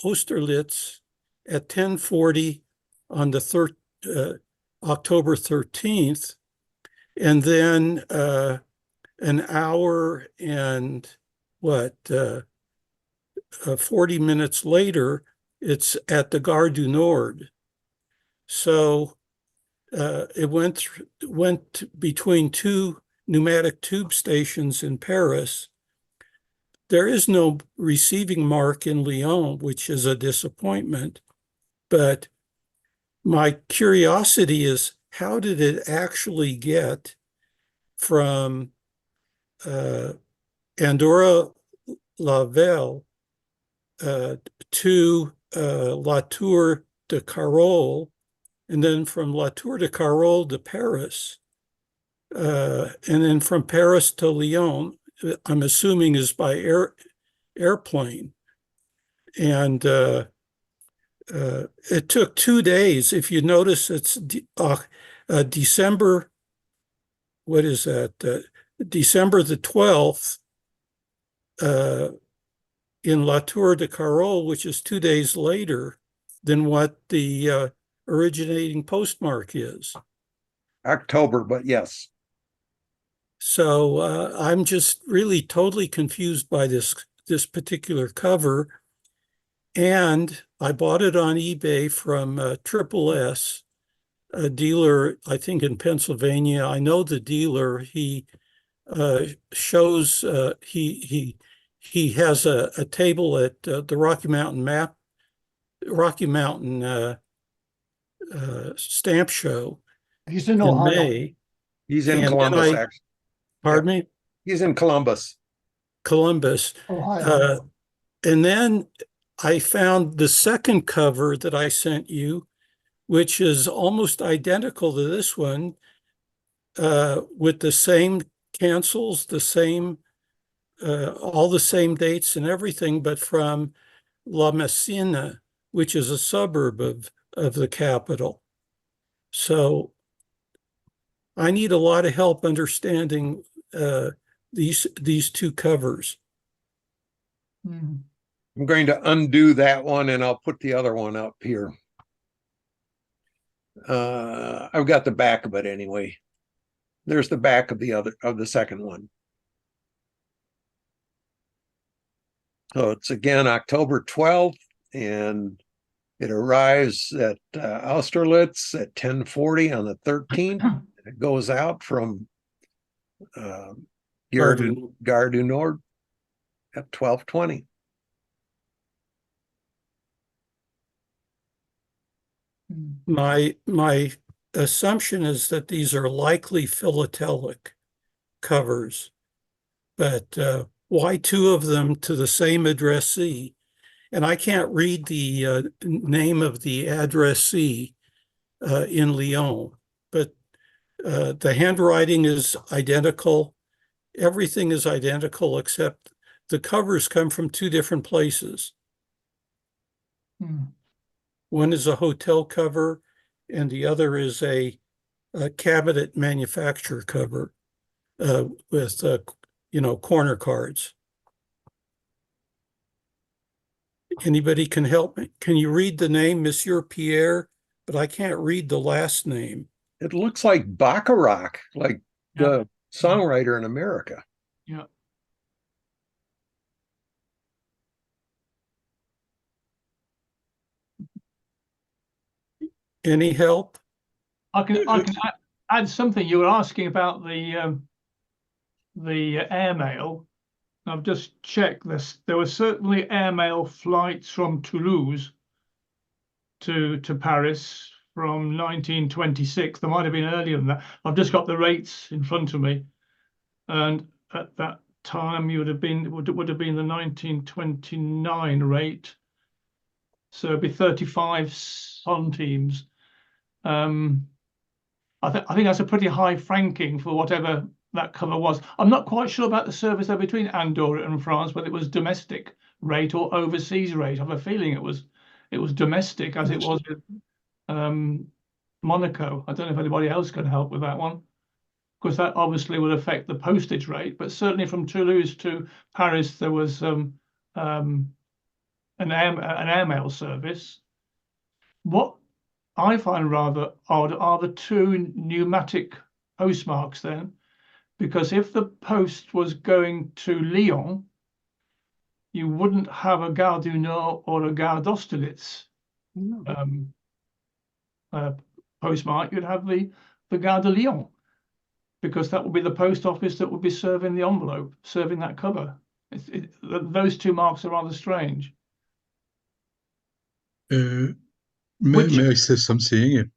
Austerlitz at 10:40 on the October 13th, and then an hour and 40 minutes later, it's at the Gare du Nord. So it went between two pneumatic tube stations in Paris. There is no receiving mark in Lyon, which is a disappointment. But my curiosity is, how did it actually get from Andorra-la-Velle to La Tour de Carol, and then from La Tour de Carol to Paris, and then from Paris to Lyon, I'm assuming is by airplane. And it took 2 days. If you notice, it's December, what is that? December the 12th in La Tour de Carol, which is 2 days later than what the originating postmark is. October, but yes. So I'm just really totally confused by this particular cover. And I bought it on eBay from Triple S, a dealer, I think in Pennsylvania. I know the dealer. He shows he has a table at the Rocky Mountain stamp show. He's in in Ohio. May. He's in And then Columbus, actually. Pardon me? He's in Columbus. Columbus. Ohio. And then I found the second cover that I sent you, which is almost identical to this one, with the same cancels, the same, all the same dates and everything, but from La Messina, which is a suburb of the capital. So I need a lot of help understanding these two covers. Hmm. I'm going to undo that one and I'll put the other one up here. I've got the back of it anyway. There's the back of the second one. So it's again October 12th, and it arrives at Austerlitz at 10:40 on the 13th. It goes out from Gare du Nord at 12:20. My assumption is that these are likely philatelic covers, but why two of them to the same addressee? And I can't read the name of the addressee in Lyon, but the handwriting is identical. Everything is identical except the covers come from two different places. Hmm. One is a hotel cover, and the other is a cabinet manufacturer cover with corner cards. Anybody can help me? Can you read the name, Monsieur Pierre? But I can't read the last name. It looks like Bacharach, like the songwriter in America. Yeah. Any help? I can add something. You were asking about the airmail. I've just checked this. There were certainly airmail flights from Toulouse to Paris from 1926. There might have been earlier than that. I've just got the rates in front of me, and at that time you would have been the 1929 rate, so it'd be 35 centimes. I think that's a pretty high franking for whatever that cover was. I'm not quite sure about the service there between Andorra and France, whether it was domestic rate or overseas rate. I have a feeling it was It was domestic as it was with Monaco. I don't know if anybody else can help with that one, because that obviously would affect the postage rate. But certainly from Toulouse to Paris, there was an airmail service. What I find rather odd are the two pneumatic postmarks then, because if the post was going to Lyon, you wouldn't have a Gare du Nord or a Gare d'Austerlitz postmark. You'd have the Gare de Lyon, because that would be the post office that would be serving the envelope, serving that cover. Those two marks are rather strange. May I say something?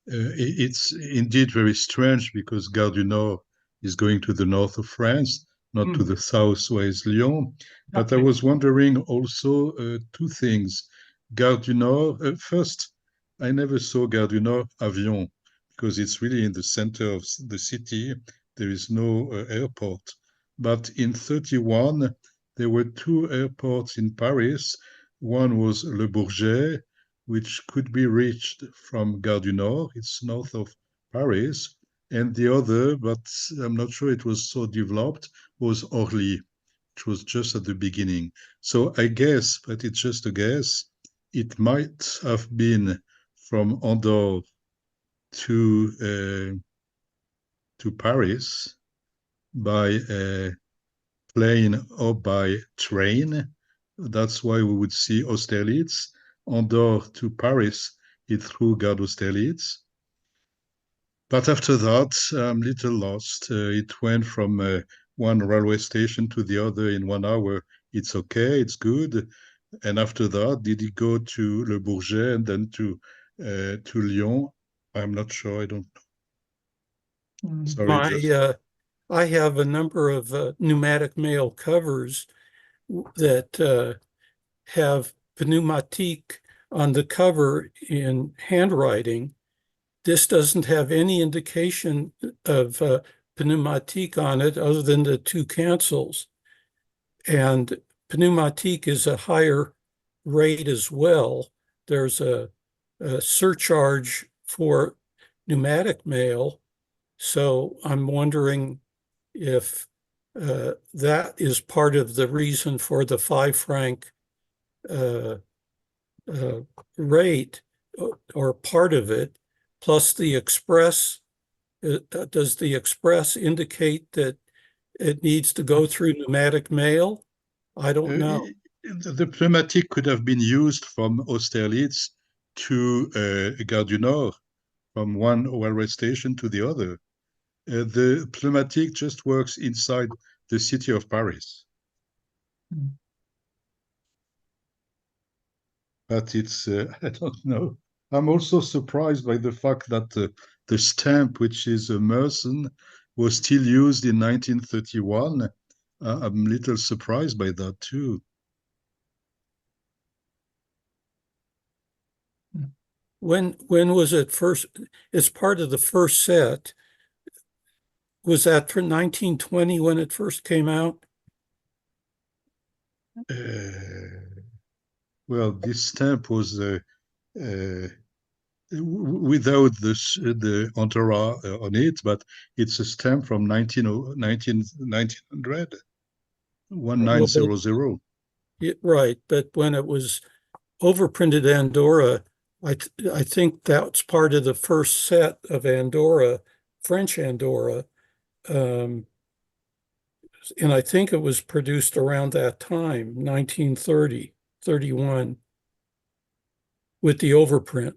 It's indeed very strange because Gare du Nord is going to the north of France, not to the south where is Lyon. But I was wondering also two things. Gare du Nord, first, I never saw Gare du Nord Avion because it's really in the center of the city. There is no airport. But in 1931, there were two airports in Paris. One was Le Bourget, which could be reached from Gare du Nord. It's north of Paris. And the other, but I'm not sure it was so developed, was Orly, which was just at the beginning. So I guess, but it's just a guess, it might have been from Andorre to Paris by plane or by train. That's why we would see Austerlitz. Andorre to Paris, it through Gare d'Austerlitz. But after that, I'm a little lost. It went from one railway station to the other in 1 hour. It's okay, it's good. And after that, did it go to Le Bourget and then to Lyon? I'm not sure. I don't know. Sorry. I have a number of pneumatic mail covers that have pneumatique on the cover in handwriting. This doesn't have any indication of pneumatique on it other than the two cancels. And pneumatique is a higher rate as well. There's a surcharge for pneumatic mail. So I'm wondering if that is part of the reason for the 5 franc rate, or part of it, plus the express. Does the express indicate that it needs to go through pneumatic mail? I don't know. The pneumatic could have been used from Austerlitz to Gare du Nord, from one railway station to the other. The pneumatic just works inside the city of Paris. But it's, I don't know. I'm also surprised by the fact that the stamp, which is a Merson, was still used in 1931. I'm a little surprised by that too. When was it first? It's part of the first set. Was that for 1920 when it first came out? Well, this stamp was without the entourage on it, but it's a stamp from 1900, 1900. Right, but when it was overprinted Andorra, I think that's part of the first set of Andorra, French Andorra. And I think it was produced around that time, 1930, 31, with the overprint.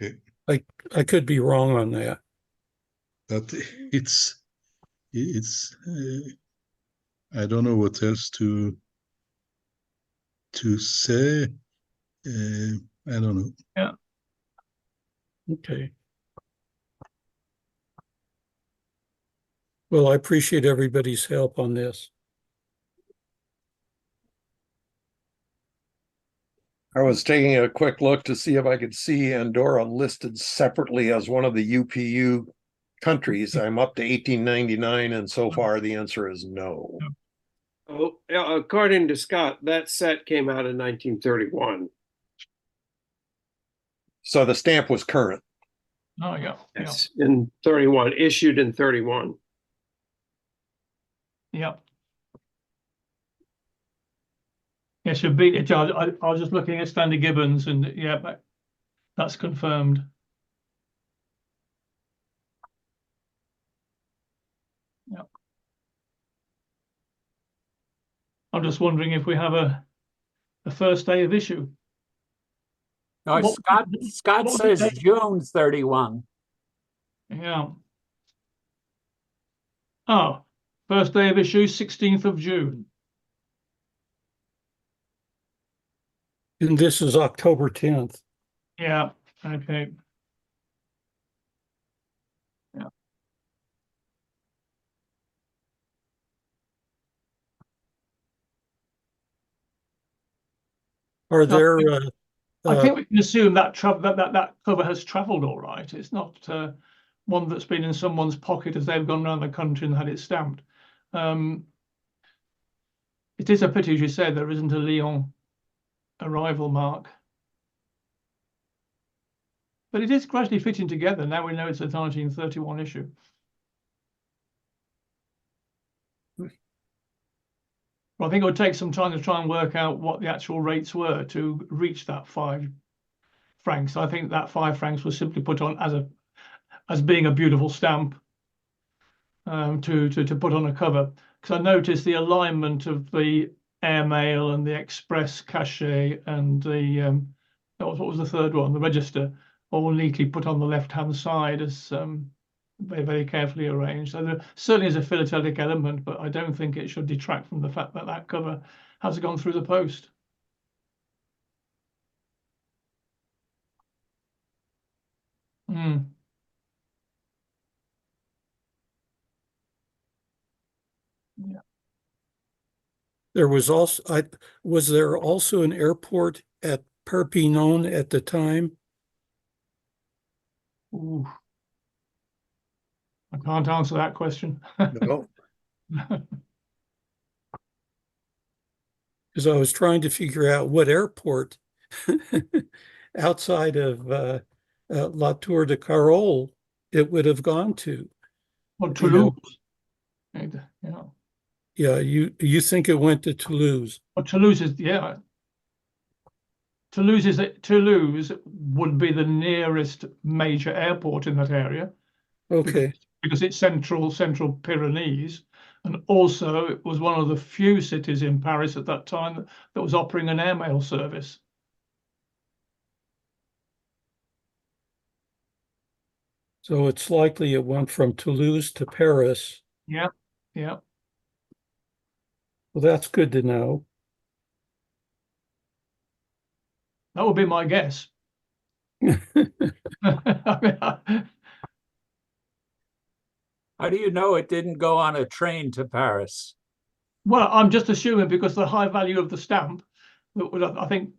Okay. I could be wrong on that. But it's I don't know what else to say. I don't know. Yeah. Okay. Well, I appreciate everybody's help on this. I was taking a quick look to see if I could see Andorra listed separately as one of the UPU countries. I'm up to 1899, and so far the answer is no. Oh, yeah, according to Scott, that set came out in 1931. So the stamp was current. Oh, yeah, Yes, in 31, issued in 31. yeah. Yeah, should be. I was just looking at Stanley Gibbons, and yeah, that's confirmed. Yeah. I'm just wondering if we have a first day of issue. No, What- Scott what says date? June 31. Yeah. Oh, first day of issue, 16th of June. And this is October 10th. Yeah, okay. Are So there, I think we can assume that that cover has travelled all right. It's not one that's been in someone's pocket as they've gone around the country and had it stamped. It is a pity, as you said, there isn't a Lyon arrival mark. But it is gradually fitting together. Now we know it's a 1931 issue. Well, I think it would take some time to try and work out what the actual rates were to reach that £5. I think that £5 was simply put on as being a beautiful stamp to put on a cover. Because I noticed the alignment of the airmail and the express cachet and the what was the third one, the register, all neatly put on the left-hand side as very, very carefully arranged. So there certainly is a philatelic element, but I don't think it should detract from the fact that that cover has gone through the post. Mm. Yeah. there was was there also an airport at Perpignan at the time? Ooh. I can't answer that question. No. Because I was trying to figure out what airport outside of La Tour de Carol it would have gone to. Or You know. Toulouse. Yeah. Yeah, you think it went to Toulouse? Or Toulouse is, yeah. Toulouse would be the nearest major airport in that area. Okay. Because it's central Pyrenees, and also it was one of the few cities in Paris at that time that was offering an airmail service. So it's likely it went from Toulouse to Paris. Yeah, yeah. Well, that's good to know. That would be my guess. How do you know it didn't go on a train to Paris? Well, I'm just assuming because the high value of the stamp that would, I think,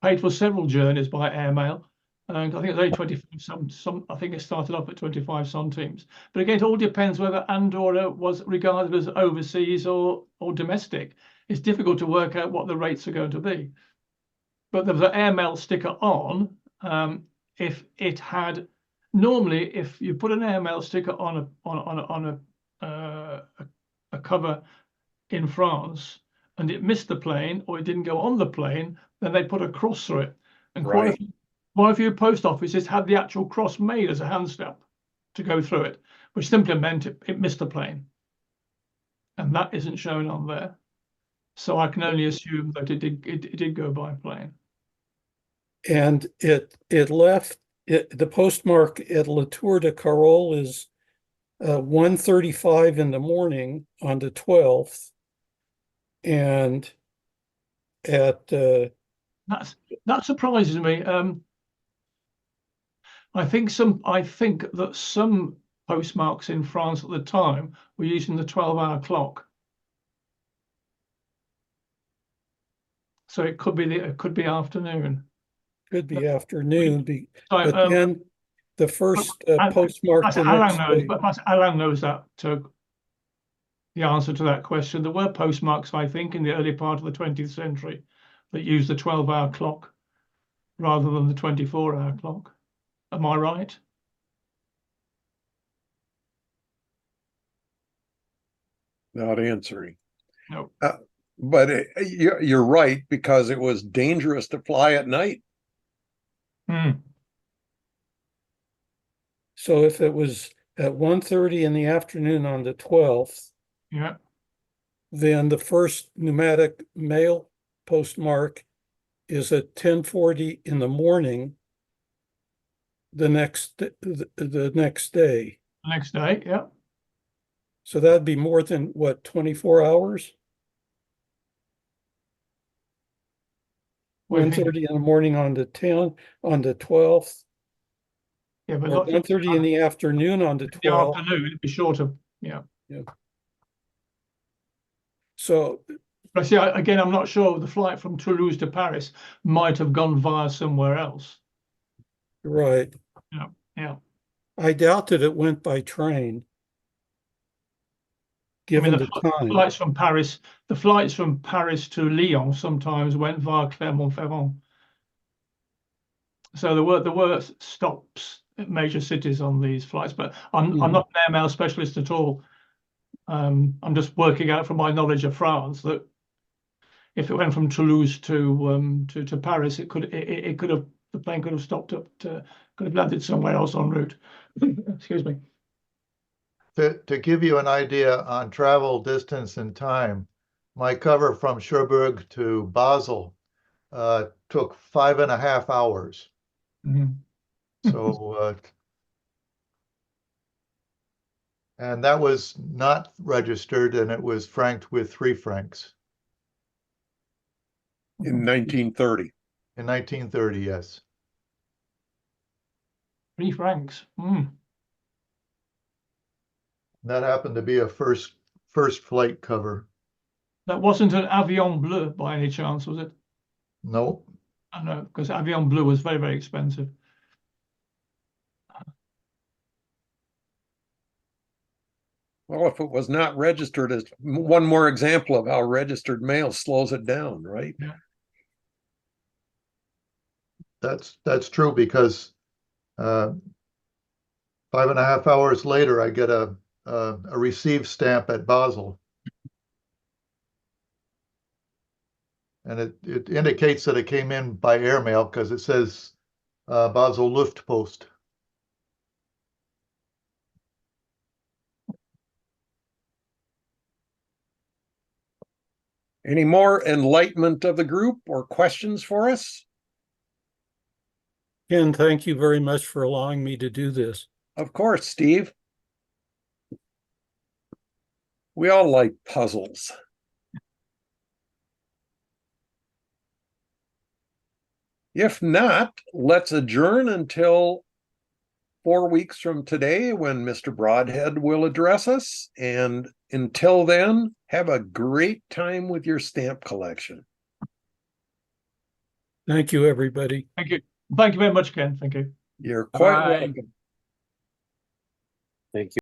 paid for several journeys by airmail. And I think it's only 25 I think it started off at 25 centimes. But again, it all depends whether Andorra was regarded as overseas or domestic. It's difficult to work out what the rates are going to be. But there was an airmail sticker on. If it had normally, if you put an airmail sticker on a cover in France and it missed the plane or it didn't go on the plane, then they put a cross through it. And quite a few post offices had the actual cross made as a hand stamp to go through it, which simply meant it missed the plane. And that isn't shown on there. So I can only assume that it did go by plane. And it left the postmark at La Tour de Carol is 1:35 in the morning on the 12th. And at that surprises me. I think that some postmarks in France at the time were using the 12-hour clock. So it could be afternoon. Could be afternoon. Sorry, but then the first postmark the next day. Alain knows that too. the answer to that question. There were postmarks, I think, in the early part of the 20th century that used the 12-hour clock rather than the 24-hour clock. Am I right? Not answering. No. But you're right, because it was dangerous to fly at night. Hmm. So if it was at 1:30 in the afternoon on the 12th, Yeah. then the first pneumatic mail postmark is at 10:40 in the morning the next day. The next day, yeah. So that'd be more than what, 24 hours? What do you think? 1:30 in the morning on the 12th, Yeah, but or not 1:30 in the afternoon on the the 12th. afternoon. It'd be shorter. Yeah. So But see, again, I'm not sure. The flight from Toulouse to Paris might have gone via somewhere else. right. Yeah. I doubt that it went by train, given the time. Flights from Paris, the flights from Paris to Lyon sometimes went via Clermont-Ferrand. So there were stops at major cities on these flights, but I'm not an airmail specialist at all. I'm just working out from my knowledge of France that if it went from Toulouse to Paris, it could have, the plane could have stopped up could have landed somewhere else en route. Excuse me. To give you an idea on travel distance and time, my cover from Cherbourg to Basel took 5.5 hours. Mhm. So, and that was not registered, and it was franked with 3 francs In 1930. in 1930. Yes. 3 francs. That happened to be a first flight cover. That wasn't an Avion Bleu by any chance, was it? No, I know, because Avion Bleu was very, very expensive. Well, if it was not registered, as one more example of how registered mail slows it down, right? Yeah. that's true, because 5.5 hours later, I get a received stamp at Basel. And it indicates that it came in by airmail because it says Basel Luftpost. Any more enlightenment of the group or questions for us? Ken, thank you very much for allowing me to do this. Of course, Steve. We all like puzzles. If not, let's adjourn until 4 weeks from today when Mr. Broadhead will address us. And until then, have a great time with your stamp collection. Thank you, everybody. Thank you. Thank you very much, Ken. Thank you. You're quite Bye. welcome. Thank you.